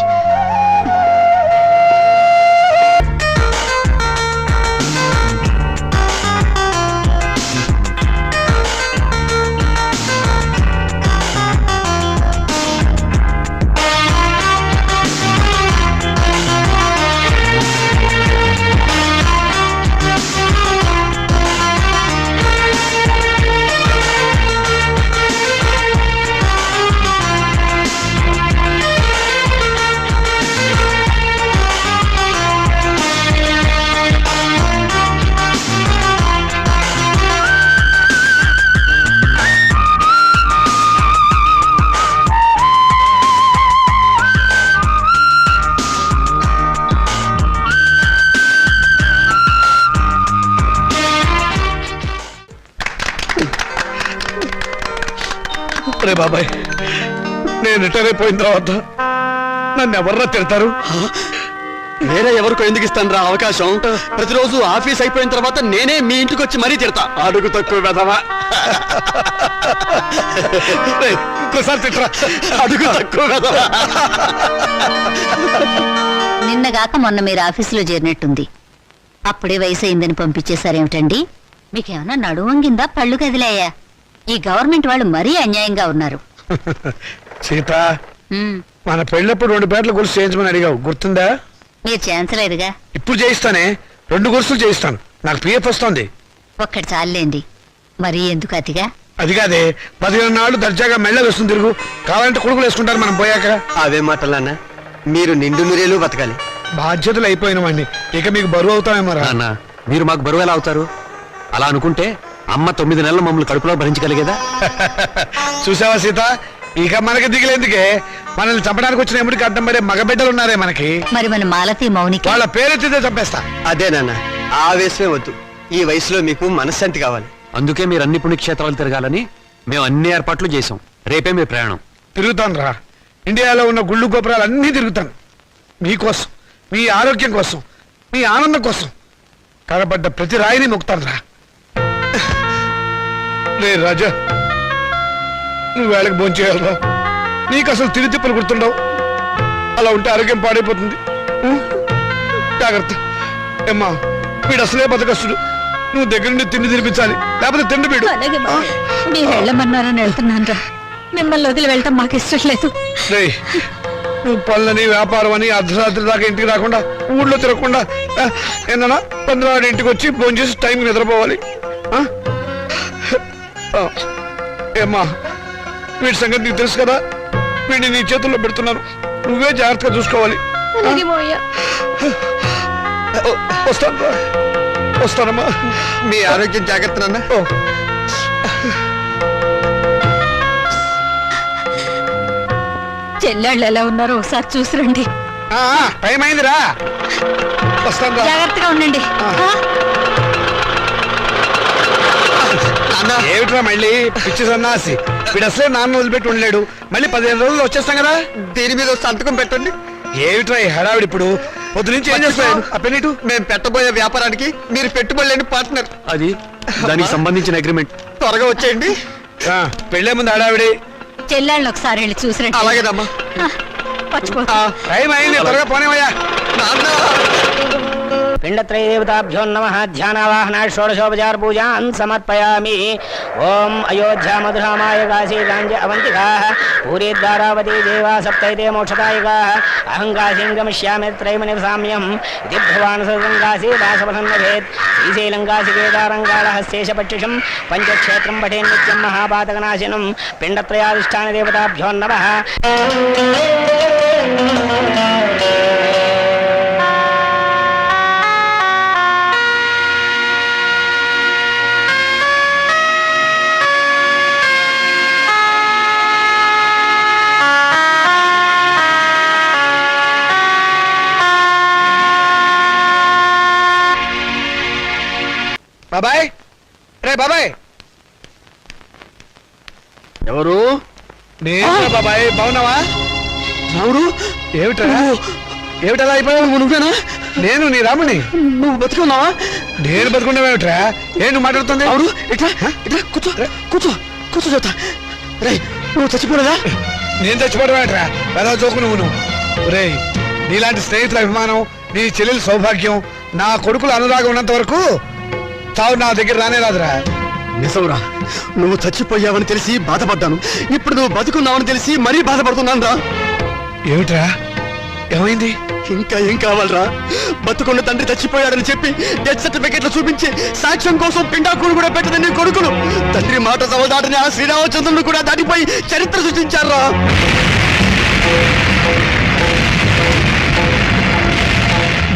రే బాబాయ్, నేను రిటైర్ అయిపోయిన తర్వాత నన్ను ఎవర్రా తిడతారు? వేరే ఎవరికో ఎందుకు ఇస్తాను రా అవకాశం? ప్రతిరోజు ఆఫీస్ అయిపోయిన తర్వాత నేనే మీ ఇంటికి వచ్చి మరీ తిడతా. అడుగు తక్కువ వెధవా. రేయ్, ఇంకోసారి తిట్టరా. అడుగు తక్కువ వెధవా. నిన్నగాక మొన్న మీరు ఆఫీసులో చేరినట్టుంది. అప్పుడే వయసు అయిందని పంపించేశారేమిటండి? మీకేమన్నా నడువంగిందా, పళ్ళు కదిలాయా? ఈ గవర్నమెంట్ వాళ్ళు మరీ అన్యాయంగా ఉన్నారు. సీత, మన పెళ్ళప్పుడు 2 పేర్ల గుర్తు చేయించమని అడిగావు, గుర్తుందా? మీరు చేయించలేదుగా. ఇప్పుడు చేయిస్తానే, 2 గుర్తులు చేయిస్తాను. నాకు పిఎఫ్ వస్తుంది. ఒక్కటి చాలండి, మరీ ఎందుకు అతిగా? అది కాదే, 15 నాళ్ళు దర్జాగా మెళ్ళ వస్తుంది తిరుగు. కావాలంటే కొడుకులు వేసుకుంటారు మనం పోయాక. అవే మాటలన్నా, మీరు నిండు నూరేలు బతకాలి. బాధ్యతలు అయిపోయిన వాడిని ఇక మీకు బరువు అవుతామేమో రా. నాన్న, మీరు మాకు బరువు ఎలా అవుతారు? అలా అనుకుంటే అమ్మ 9 నెలలు మమ్మల్ని కడుపులో భరించగలిగేదా? చూసావా సీత, ఇక మనకి దిగులేందుకే. మనల్ని చంపడానికి వచ్చిన ఎముడికి అడ్డం పడే మగబిడ్డలు ఉన్నారే మనకి. మరి మన మాలతి మౌనిక వాళ్ళ పేరెత్తితే చంపేస్తా. అదే నాన్న, ఆవేశమే వద్దు. ఈ వయసులో మీకు మనశ్శాంతి కావాలి. అందుకే మీరు అన్ని పుణ్యక్షేత్రాలు తిరగాలని మేము అన్ని ఏర్పాట్లు చేసాం. రేపే మీ ప్రయాణం. తిరుగుతాను రా. ఇండియాలో ఉన్న గుళ్ళు గోపురాలు అన్నీ తిరుగుతాను. మీకోసం, మీ ఆరోగ్యం కోసం, మీ ఆనందం కోసం కనబడ్డ ప్రతి రాయిని మొక్కుతాను రా. రే రాజా, నువ్వు వేళకి భోంచేయాలరా. నీకు అసలు తిరిగి తిప్పలు గుర్తుండవు. అలా ఉంటే ఆరోగ్యం పాడైపోతుంది. జాగ్రత్త. ఏమ్మా, వీడు అసలే బతకస్తుడు. నువ్వు దగ్గర నుండి తిండి తినిపించాలి, లేకపోతే తిండి వీడు. మీరు వెళ్ళమన్నారని వెళ్తున్నాను రా. మిమ్మల్ని వదిలి వెళ్ళటం మాకు ఇష్టం లేదు. రే, నువ్వు పనులని వ్యాపారం అని అర్ధరాత్రి దాకా ఇంటికి రాకుండా, ఊళ్ళో తిరగకుండా ఏందన్నా 15 ఇంటికి వచ్చి ఫోన్ చేసి టైంకి నిద్రపోవాలి. ఏమ్మా, వీడి సంగతి నీకు తెలుసు కదా. వీడిని నీ చేతుల్లో పెడుతున్నాను, నువ్వే జాగ్రత్తగా చూసుకోవాలి. వస్తాను, వస్తానమ్మా. మీ ఆరోగ్యం జాగ్రత్త నాన్న. చెల్లెళ్ళు ఎలా ఉన్నారో ఒకసారి చూసిరండి. టైం అయిందిరా, వస్తాను రా. జాగ్రత్తగా ఉండండి. ఏమిట్రా మళ్ళీ పిచ్చి సన్నాసి, వీడు అసలే నాన్న వదిలిపెట్టి ఉండలేడు, మళ్ళీ 15 రోజులు వచ్చేస్తాం కదా. దీని మీద సంతకం పెట్టండి. ఏమిట్రా ఈ హడావిడి ఇప్పుడు, పొద్దు నుంచి ఏం చేస్తున్నాడు ఆ పెన్నిటు? మేము పెట్టబోయే వ్యాపారానికి మీరు పెట్టుబడి లేని పార్ట్నర్. అది దానికి సంబంధించిన అగ్రిమెంట్. త్వరగా వచ్చేయండి. పెళ్ళే ముందు హడావిడి. చెల్లెళ్ళని ఒకసారి వెళ్ళి చూసిరండి. అలాగేదమ్మా. పచ్చిపో. టైం అయింది, త్వరగా పోనేవయ్యా. పిండత్రయదేవతాభ్యో నమః. ధ్యానావాహన షోడశోపచార పూజాన్ సమర్పయామి. ఓం అయోధ్యా మధురామాయ కాశీ గాంజ అవంతికాః పూరీ ద్వారావతి దేవా సప్తైతే మోక్షదాయకాః. అహం కాశీం గమిష్యామి త్రైమని సామ్యం ఇది భగవాన్ సర్వం కాశీ దాసవసన్నభేత్. శ్రీశైలం కాశీ కేదారం కాళహస్తేశ పక్షిషం పంచక్షేత్రం పఠే నిత్యం మహాపాతకనాశనం. పిండత్రయాధిష్టాన దేవతాభ్యో నమః. బాబాయ్, రే బాబాయ్. ఎవరు? నేను బాబాయ్, బాగున్నావా? రాముడు, ఏమిట్రా ఏమిటలా అయిపోయావు? నువ్వేనా? నేను నీ రాముని. నువ్వు బతుకున్నావా? నేను బతుకున్నావేమిట్రా? నువ్వు మాట్లాడుతుంది? అవును, ఇట్లా ఇట్లా కూర్చో కూర్చో కూర్చో చెప్తా. రే, నువ్వు చచ్చిపోలేదా? నేను చచ్చిపోవడమేట్రా, పెద్ద జోకు నువ్వు. రే, నీలాంటి స్నేహితుల అభిమానం, నీ చెల్లెల సౌభాగ్యం, నా కొడుకుల అనురాగం ఉన్నంత వరకు చావు నా దగ్గర రానే రాదురా. నిజంరా, నువ్వు చచ్చిపోయావని తెలిసి బాధపడ్డాను. ఇప్పుడు నువ్వు బతుకున్నావని తెలిసి మరీ బాధపడుతున్నాను రా. ఏమిట్రా, ఏమైంది? ఇంకా ఏం కావాలరా? బతుకున్న తండ్రి చచ్చిపోయాడని చెప్పి డెత్ సర్టిఫికెట్లు చూపించి సాక్ష్యం కోసం పిండాకుడు కూడా పెట్టదని నీ కొడుకులు తండ్రి మాట సవదాటని ఆ శ్రీరామచంద్రుడు కూడా దాటిపోయి చరిత్ర సృష్టించారా.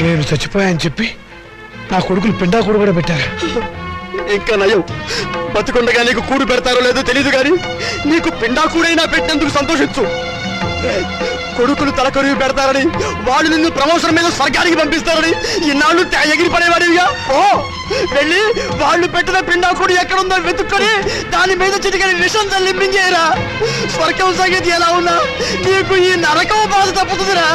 నేను చచ్చిపోయాని చెప్పి నా కొడుకులు పిండాకుడు కూడా పెట్టారు. ఇంకా నయం, బతుకుండగా నీకు కూడు పెడతారో లేదో తెలియదు గాని నీకు పిండాకుడైనా పెట్టినందుకు సంతోషించు. కొడుకులు తలకొరివి పెడతారని, వాళ్ళు నిన్ను ప్రమోషన్ మీద స్వర్గానికి పంపిస్తారని ఇన్నాళ్ళు ఎగిరి పడేవాడివిగా. ఓ వెళ్ళి వాళ్ళు పెట్టిన పిండాకుడు ఎక్కడుందో వెతుక్కొని దాని మీద చిటికని విషం తల్లింపించేయరా. స్వర్గం సంగతి ఎలా ఉన్నా నీకు ఈ నరకం బాధ తప్పుతుందిరా.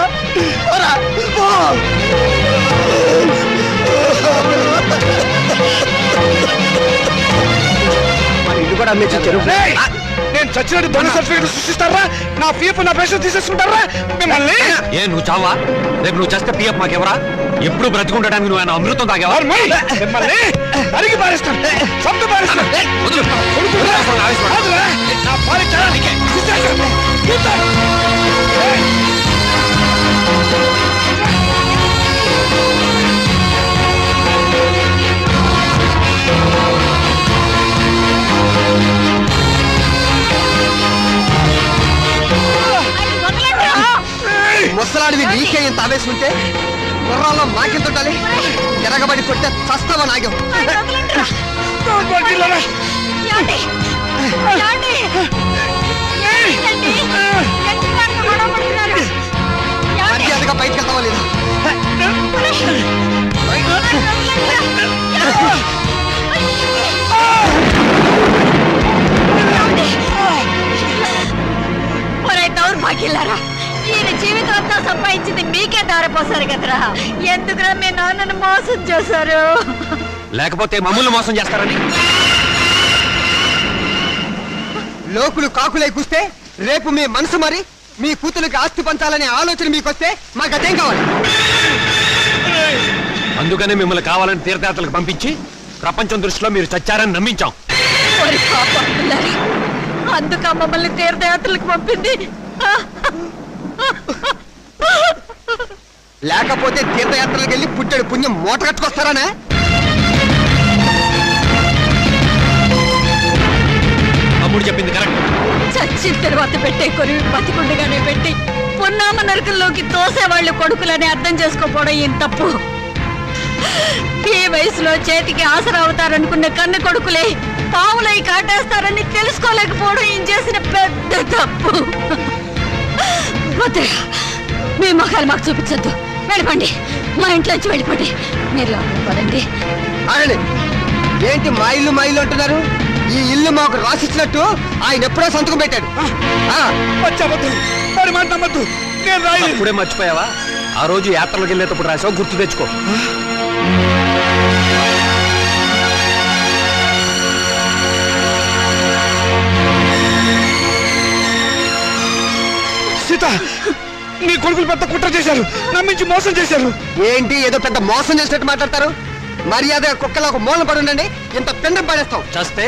ఇది కూడా అమ్మేచ్చారు. నేను చచ్చినట్టు దొంగ సర్టిఫికెట్ సృష్టిస్తారా? నా పీఎఫ్ నా పేషెంట్ తీసేసుకుంటారా మిమ్మల్ని? ఏ నువ్వు చావా? రేపు నువ్వు చేస్తే పిఎఫ్ మాకెవరా? ఎప్పుడు బ్రతికుండడానికి నువ్వు ఆయన అమృతం తాగేవా? మిమ్మల్ని అడిగి పారేస్తాను, చంపి పారేస్తాను. నా పాలించారా? ముసలాడివి నీకే ఇంత ఆవేశుంటే గుర్రాల్లో మాకెంత ఉండాలి? ఎరగబడి కొట్టే చస్తావా నాగం? మర్యాదగా బయటకు వెళ్తావా లేదా? దౌర్భాగ్యులారా, ఈయన జీవితం అంతా సంపాదించింది మీకే దారిపోసారు కదరా. ఎందుకురా మీ నాన్నను మోసం చేశారు? లేకపోతే మమ్మల్ని మోసం చేస్తారని. లోకులు కాకులై కూస్తే రేపు మీ మనసు మరి మీ కూతురికి ఆస్తి పంచాలనే ఆలోచన మీకొస్తే మాకు అదేం కావాలి? అందుకనే మిమ్మల్ని కావాలని తీర్థయాత్రలకు పంపించి ప్రపంచం దృష్టిలో మీరు చచ్చారని నమ్మించాం. అందుక మమ్మల్ని తీర్థయాత్రలకు పంపింది. లేకపోతే తీర్థయాత్రలకు వెళ్ళి పుట్టడు పుణ్యం మూట కట్టుకొస్తారానా? అమ్ముడు చెప్పింది కరెక్ట్. చచ్చిన తర్వాత పెట్టే కొరివి బతికుండగానే పెట్టి పున్నామ నరకంలోకి తోసేవాళ్ళు కొడుకులని అర్థం చేసుకోపోవడం ఏం తప్పు. ఈ వయసులో చేతికి ఆసరా అవుతారనుకున్న కన్న కొడుకులే పావులై కాటేస్తారని తెలుసుకోలేకపోవడం ఏం చేసిన పెద్ద తప్పు. వద్దయ్యా మీ మొఖాలు మాకు చూపించొద్దు. వెళ్ళిపోండి, మా ఇంట్లోంచి వెళ్ళిపోండి. మీరు లోపల పదండి. ఏంటి మా ఇల్లు అంటున్నారు? ఈ ఇల్లు మాకు రాసిచ్చినట్టు ఆయన ఎప్పుడో సంతకం పెట్టాడు. వచ్చావద్దు మరి మాట నమ్మద్దు. నేను రాయలేదు. ఇప్పుడే మర్చిపోయావా? ఆ రోజు యాత్రలకు వెళ్ళేటప్పుడు రాసావు, గుర్తు తెచ్చుకో. సీత, నీ కొడుకులు పెద్ద కుట్ర చేశారు, నమ్మించి మోసం చేశారు. ఏంటి ఏదో పెద్ద మోసం చేసినట్టు మాట్లాడతారు? మర్యాద కుక్కలో ఒక మూలన పడి ఉండండి. ఇంత పిండం పడేస్తాం. చస్తే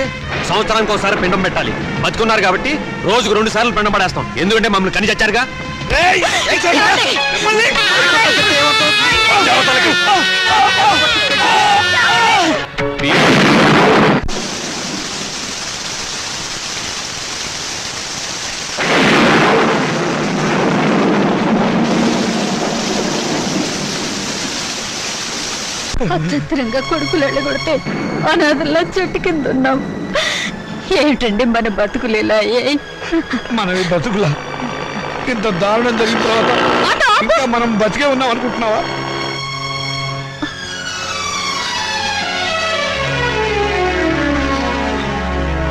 సంవత్సరానికి ఒకసారి పిండం పెట్టాలి. బతుకున్నారు కాబట్టి రోజుకు 2 సార్లు పిండం పడేస్తాం. ఎందుకంటే మమ్మల్ని కని చచ్చారుగా. ఏయ్, ఏయ్, మిమ్మల్ని! అత్యంతరంగా కొడుకులు వెళ్ళగొడితే అనాథల్లా చెట్టు కింద ఉన్నాం. ఏమిటండి మన బతుకులు ఇలా? మనవి బతుకులా? ఇంత దారుణం జరిగిన తర్వాత ఇంకా మనం బతికే ఉన్నాం అనుకుంటున్నావా?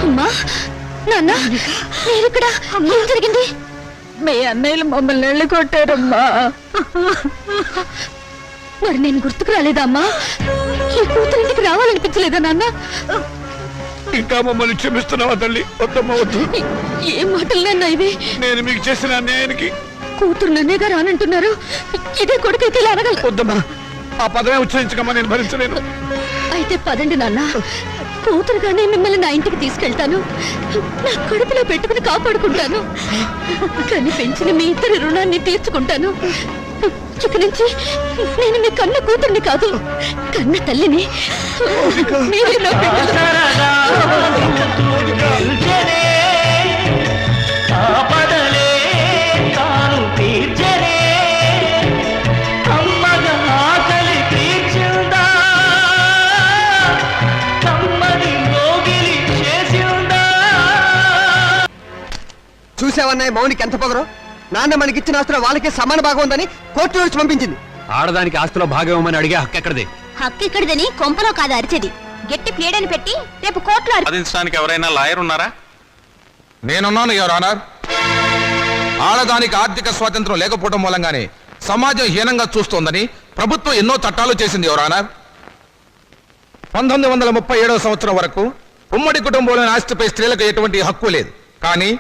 అమ్మా, నాన్న, మీరిక్కడ ఏం జరిగింది? మీ అన్నయ్యలు మమ్మల్ని వెళ్ళగొట్టారమ్మా. మరి నేను గుర్తుకు రాలేదా అమ్మా? ఈ కూతురింటికి రావాలనిపించలేదా నాన్న? ఇంకా మమ్మల్ని క్షమిస్తున్నావా తల్లి? వద్దమ్మా, వద్దు. ఏ మాటలు నాన్న ఇవి? నేను మీకు చేసిన అన్యాయానికి కూతురు నన్నేగా రానంటున్నారు. ఇదే కొడుకైతే ఇలా అనగల. వద్దమ్మా, ఆ పదమే ఉచ్చరించకమ్మా, నేను భరించలేను. అయితే పదండి నాన్న, కూతురుగానే మిమ్మల్ని నా ఇంటికి తీసుకెళ్తాను. నా కడుపులో పెట్టుకుని కాపాడుకుంటాను. కానీ పెంచిన మీ ఇద్దరి రుణాన్ని తీర్చుకుంటాను. ఇక నుంచి నేను మీ కన్న కూతుర్ని కాదు, కన్న తల్లిని. మీరే నా బిడ్డలు. చూసావన్నాయి మౌనికి ఎంత పొగరు. నాన్న మనకిచ్చిన ఆస్తులు వాళ్ళకే సమాన భాగం ఉందని కోర్టు నుంచి పంపించింది. ఆడదానికి ఆస్తిలో భాగం ఇవ్వమని అడిగే హక్కు ఎక్కడిది? హక్కు ఇక్కడిదని కొంపలో కాదు అరిచేది. గట్టి ప్లేడని పెట్టి రేపు కోర్టులో వాదించడానికి ఎవరైనా లాయర్ ఉన్నారా? నేనున్నాను యువర్ ఆనర్. ఆడదానికి ఆర్థిక స్వాతంత్రం లేకపోవడం మూలంగానే సమాజం హీనంగా చూస్తోందని ప్రభుత్వం ఎన్నో చట్టాలు చేసింది యువర్ ఆనర్. 1937వ సంవత్సరం వరకు ఉమ్మడి కుటుంబంలోని ఆస్తిపై స్త్రీలకు ఎటువంటి హక్కు లేదు. కానీ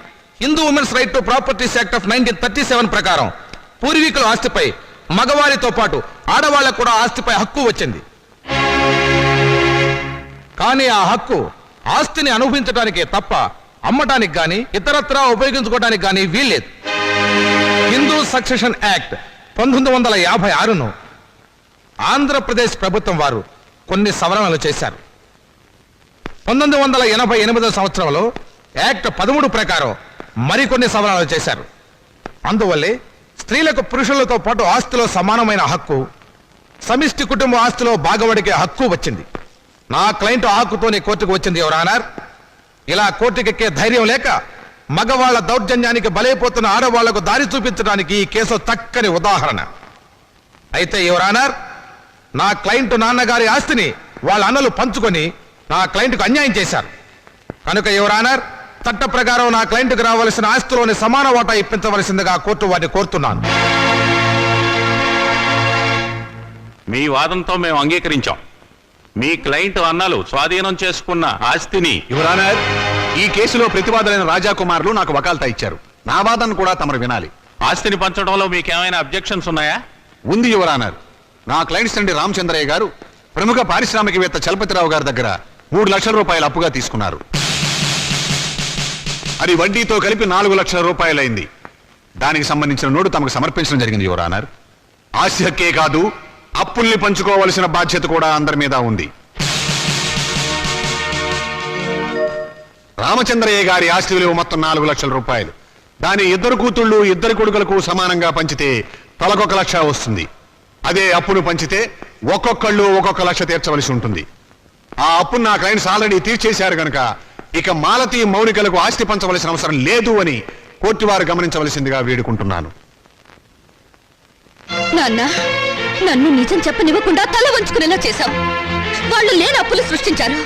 Hindu women's right to properties act of 1937 ప్రకారం పూర్వీకుల ఆస్తిపై మగవారితో పాటు ఆడవాళ్లకు కూడా ఆస్తిపై హక్కు వచ్చింది. కానీ ఆ హక్కు ఆస్తిని అనుభవించడానికే తప్ప అమ్మటానికి గాని ఇతరత్రా ఉపయోగించుకోవడానికి గాని వీల్లేదు. హిందూ సక్సెషన్ యాక్ట్ 1956ను ఆంధ్రప్రదేశ్ ప్రభుత్వం వారు కొన్ని సవరణలు చేశారు. 1988వ సంవత్సరంలో యాక్ట్ 13 ప్రకారం మరికొన్ని సవరణలు చేశారు. అందువల్లే స్త్రీలకు పురుషులతో పాటు ఆస్తిలో సమానమైన హక్కు, సమిష్టి కుటుంబ ఆస్తిలో భాగవడికే హక్కు వచ్చింది. నా క్లయింట్ ఆ హక్కుతోనే కోర్టుకు వచ్చింది యువర్ ఆనర్. ఇలా కోర్టుకెక్కే ధైర్యం లేక మగవాళ్ల దౌర్జన్యానికి బలైపోతున్న ఆడవాళ్లకు దారి చూపించడానికి ఈ కేసు చక్కని ఉదాహరణ. అయితే యువర్ ఆనర్, నా క్లయింట్ నాన్నగారి ఆస్తిని వాళ్ళ అన్నలు పంచుకొని నా క్లయింట్కు అన్యాయం చేశారు. కనుక యువర్ ఆనర్, చట్ట ప్రకారం నా క్లయింట్కి రావాల్సిన ఆస్తిలోని సమాన వాటా ఇప్పించవలసిందిగా కోర్టు వారిని కోరుతున్నాను. మీ వాదంతో మేము అంగీకరించాం. మీ క్లయింట్ అన్నలు స్వాధీనం చేసుకున్న ఆస్తిని యువర్ ఆనర్, ఈ కేసులో ప్రతివాదులైన రాజాకుమారులు నాకు వకాల్తా ఇచ్చారు. నా వాదన కూడా తమరు వినాలి. ఆస్తిని పంచడంలో మీకేమైనా అబ్జెక్షన్స్ ఉన్నాయా? ఉంది యువర్ ఆనర్. నా క్లయింట్స్ తండ్రి రామచంద్రయ్య గారు ప్రముఖ పారిశ్రామికవేత్త చలపతిరావు గారి దగ్గర 3 లక్షల రూపాయలు అప్పుగా తీసుకున్నారు. అది వడ్డీతో కలిపి 4 లక్షల రూపాయలైంది. దానికి సంబంధించిన నోటు తమకు సమర్పించడం జరిగింది యువర్ ఆనర్. ఆస్తి హక్కే కాదు, అప్పుల్ని పంచుకోవలసిన బాధ్యత కూడా అందరి మీద ఉంది. రామచంద్రయ్య గారి ఆస్తి విలువ మొత్తం 4 లక్షల రూపాయలు. దాని 2 కూతుళ్ళు 2 కొడుకులకు సమానంగా పంచితే తలకొక 1 లక్ష వస్తుంది. అదే అప్పును పంచితే ఒక్కొక్కళ్ళు 1 లక్ష తీర్చవలసి ఉంటుంది. ఆ అప్పును నా క్లయింట్స్ ఆల్రెడీ తీర్చేశారు గనక ఇక మాలతి మౌనికలకు ఆస్తి పంచవలసిన అవసరం లేదు అని కోర్టు వారు గమనించవలసిందిగా వేడుకుంటున్నాను. నాన్న, నన్ను నిజం చెప్పనివ్వకుండా తల వంచుకునేలా చేశావు. వాళ్ళు లేని అప్పులు సృష్టించారు.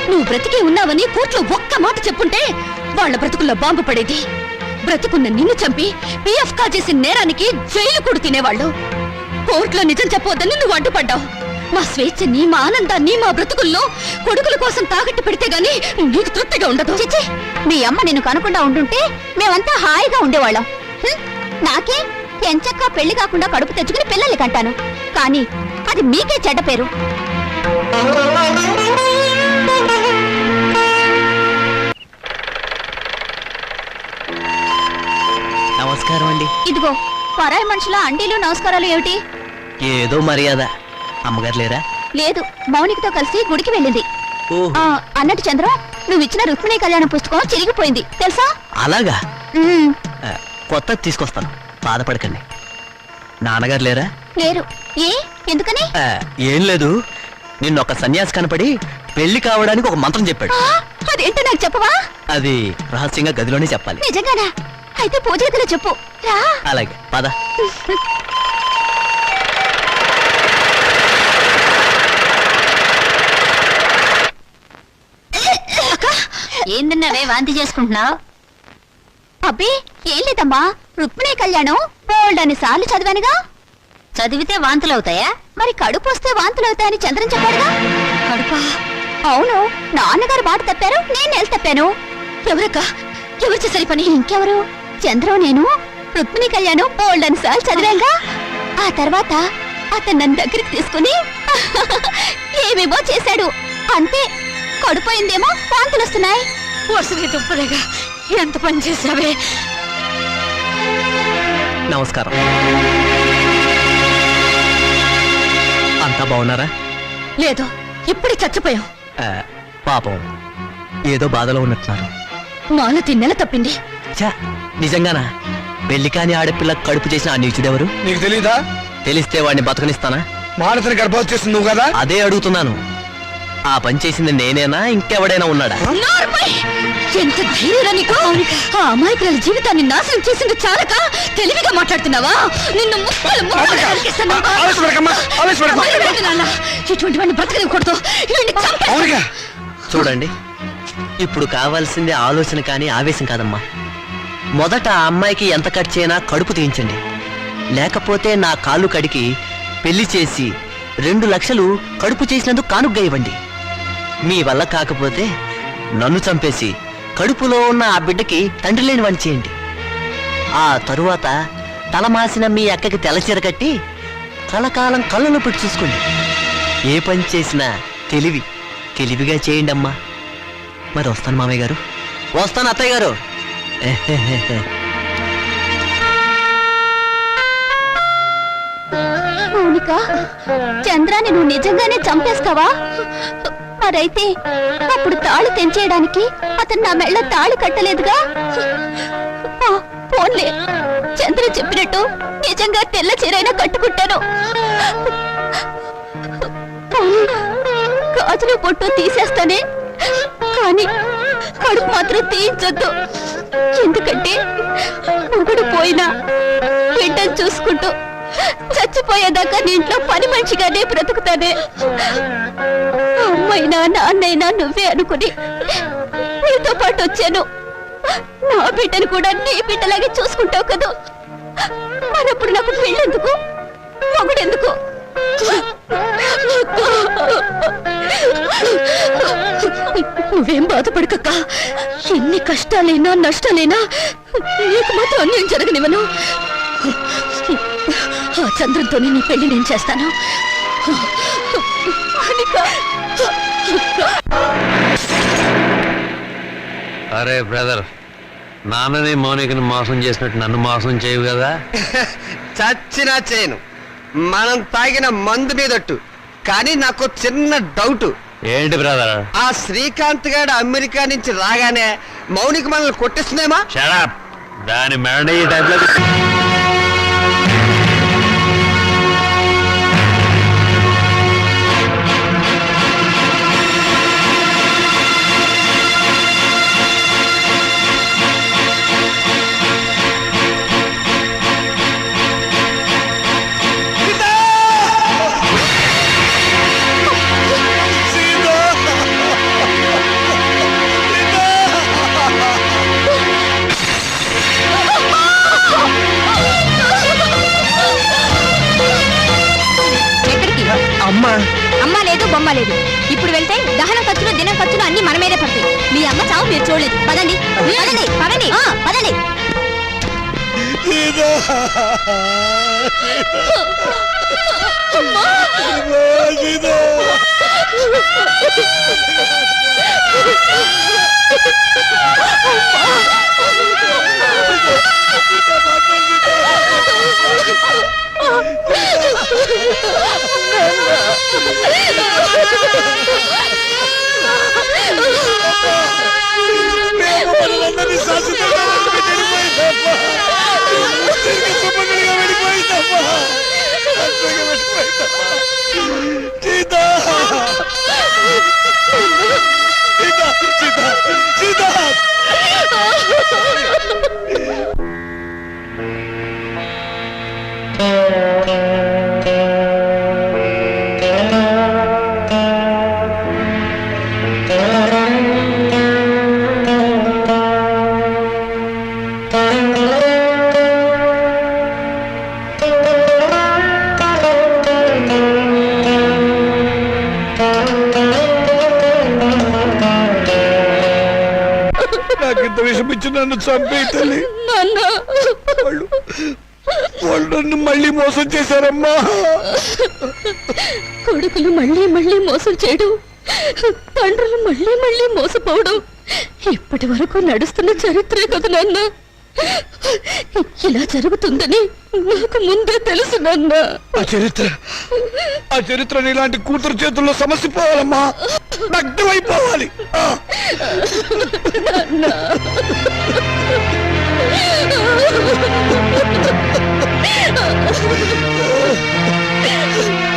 నువ్వు బ్రతికే ఉన్నావని కోర్టులో ఒక్క మాట చెప్పుంటే వాళ్ళ బ్రతుకుల్లో బాంబు పడేది. బ్రతుకున్న నిన్ను చంపి పిఎఫ్ కాజేసిన నేరానికి జైలు కూడా తినేవాళ్ళు. కోర్టులో నిజం చెప్పవద్దని నువ్వు అడ్డుపడ్డావు. మా స్వేచ్ఛని, మా ఆనందాన్ని, మా బ్రతుకుల్లో కొడుకుల కోసం తాకట్టు పెడితే గాని నీకు తృప్తిగా ఉండదు. చిచ్చి, మీ అమ్మ నిన్ను కనుకుండా ఉండుంటే మేమంతా హాయిగా ఉండేవాళ్ళం. నాకే ఎంచక్కా పెళ్లి కాకుండా కడుపు తెచ్చుకుని పిల్లల్ని కంటాను. కానీ అది మీకే చెడ్డ పేరు. నమస్కారం అండి. ఇదిగో పరాయి మనుషుల అండీలు నమస్కారాలు ఏమిటి? ఏదో మర్యాద. అమ్మగారు లేరా? లేదు, మౌనికతో కలిసి గుడికి వెళ్ళింది. అన్నట్టు చంద్రం, నువ్వు ఇచ్చిన రుక్మిణీ కళ్యాణ పుస్తకం చిరిగిపోయింది తెలుసా? అలాగా? ఉమ్, కొత్త తీసుకొస్తాను, బాధపడకండి. నాన్నగారు లేరా? లేరు. ఏ ఎందుకని? ఏం లేదు, నిన్నొక సన్యాసి కనపడి పెళ్లి కావడానికి ఒక మంత్రం చెప్పాడు. అదేంటో నాకు చెప్పవా? అది రహస్యంగా గదిలోనే చెప్పాలి. నిజంగానా? అయితే పూజ గదిలో చెప్పు. రా. అలాగే, పద. ఏందన్నావే వాంతి చేసుకుంటున్నావు? అబ్బే ఏం లేదమ్మా, రుక్మిణీ కళ్యాణం బోల్డని సార్లు చదివానుగా. చదివితే వాంతులు అవుతాయా? మరి కడుపు వస్తే వాంతులు అవుతాయని చంద్రం చెప్పాడుగా. కడుపా? అవును, నాన్నగారు బాట తప్పారు, నేను నెల తప్పాను. ఎవరక్క? ఎవరు చేసరి పని? ఇంకెవరు? చంద్రం నేను రుక్మిణీ కళ్యాణం బోల్డని సార్లు చదివాంగా. ఆ తర్వాత అతను నన్ను దగ్గరికి తీసుకుని ఏమేమో చేశాడు. అంతే, కడుపోయిందేమో వాంతులు వస్తున్నాయి. వరుసగా దుప్పలేగా ఎంత పని చేసావే. నమస్కారం. అంతా బాగున్నారా? లేదు, ఇప్పుడే చచ్చిపోయాం. పాపం ఏదో బాధలో ఉన్నట్టున్నారు. మాలతి నెల తప్పింది. ఛా, నిజంగానా? పెళ్లి కాని ఆడపిల్ల కడుపు చేసిన ఆ నీచుడెవరు? నీకు తెలీదా? తెలిస్తే వాడిని బతకనిస్తానా? మానసిని గర్భవతి చేస్తుంది నువ్వు కదా? అదే అడుగుతున్నాను. ఆ పని చేసింది నేనేనా, ఇంకెవడైనా ఉన్నాడా? ఎంత ధైర్యం నీకు! ఆ అమాయకుల జీవితాన్ని నాశనం చేసింది చాలక తెలివిగా మాట్లాడుతున్నావా? నిన్ను ముక్కలు ముక్కలు నరికేస్తాను. నాన్న, ఇటువంటి వాడిని బ్రతకనివ్వకూడదు. వీడిని చంపేస్తాను. చూడండి, ఇప్పుడు కావాల్సింది ఆలోచన కానీ ఆవేశం కాదమ్మా. మొదట ఆ అమ్మాయికి ఎంత ఖర్చు అయినా కడుపు తీయించండి. లేకపోతే నా కాళ్ళు కడికి పెళ్లి చేసి 2 లక్షలు కడుపు చేసినందుకు కానుగ్గా ఇవ్వండి. మీ వల్ల కాకపోతే నన్ను చంపేసి కడుపులో ఉన్న ఆ బిడ్డకి తండ్రి లేని వాడిని చేయండి. ఆ తరువాత తలమాసిన మీ అక్కకి తెల్లచీర కట్టి కలకాలం కళ్ళను పెట్టి చూసుకోండి. ఏ పని చేసినా తెలివిగా చేయండి అమ్మా. మరి వస్తాను మామయ్య గారు. వస్తాను అత్తయ్య గారు. మౌనిక, చంద్రాన్ని నువ్వు నిజంగానే చంపేస్తావా? మరైతే అప్పుడు తాళి తెంచేయడానికి అతను నా మెళ్ళ తాళి కట్టలేదుగా. ఫోన్లే, చంద్ర చెప్పినట్టు నిజంగా తెల్ల చీరైనా కట్టుకుంటాను. గాజులు పొట్టు తీసేస్తానే, కానీ కడుపు మాత్రం తీయించొద్దు. ఎందుకంటే మొగుడు పోయినా బిడ్డను చూసుకుంటూ చచ్చిపోయేదాకా నీ ఇంట్లో పని మనిషిగానే బ్రతుకుతానే. అమ్మైనా నాన్నైనా నువ్వే అనుకుని నీతో పాటు వచ్చాను. నా బిడ్డను కూడా నీ బిడ్డలాగే చూసుకుంటావు కదా. మరప్పుడు నాకు పెళ్ళెందుకు, మొగుడెందుకు? నువ్వేం బాధపడకక్క. ఎన్ని కష్టాలైనా నష్టాలైనా నీకు మాత్రం అన్యాయం జరగనివ్వను. ఆ చంద్రంతోనే నీ పెళ్లి నేను చేస్తాను. అరే బ్రదర్, నాన్నని మౌనికని మోసం చేసినట్టు నన్ను మోసం చేయవు కదా? చచ్చినా చేయను. మనం తాగిన మందు మీదట్టు. కానీ నాకు చిన్న డౌట్. ఏంటి బ్రదర్? ఆ శ్రీకాంత్ గారు అమెరికా నుంచి రాగానే మౌనిక మనల్ని కొట్టిస్తుందేమా? షడప్. దాని మెడ ఈ టైంలో బొమ్మ లేదు. ఇప్పుడు వెళ్తే దహన ఖర్చులు దినం ఖర్చులు అన్ని మన మీదే పడతాయి. మీ అమ్మ చావు మీరు చూడలేదు. పదండి పదండి పదండి పదండి. నాకింత విషయం ఇచ్చి నన్ను చంపే తల్లి. వాళ్ళు నన్ను మళ్ళీ మోసం చేశారమ్మా. కొడుకులు మళ్ళీ మళ్ళీ మోసం చేయడం, తండ్రులు మళ్ళీ మళ్ళీ మోసపోవడం ఇప్పటి వరకు నడుస్తున్న చరిత్రే కదా నాన్న. ఇలా జరుగుతుందని నాకు ముందే తెలుసు నాన్న. ఆ చరిత్ర ఇలాంటి కూతురు చేతుల్లో సమస్య పోవాలమ్మా, నగ్నమైపోవాలి.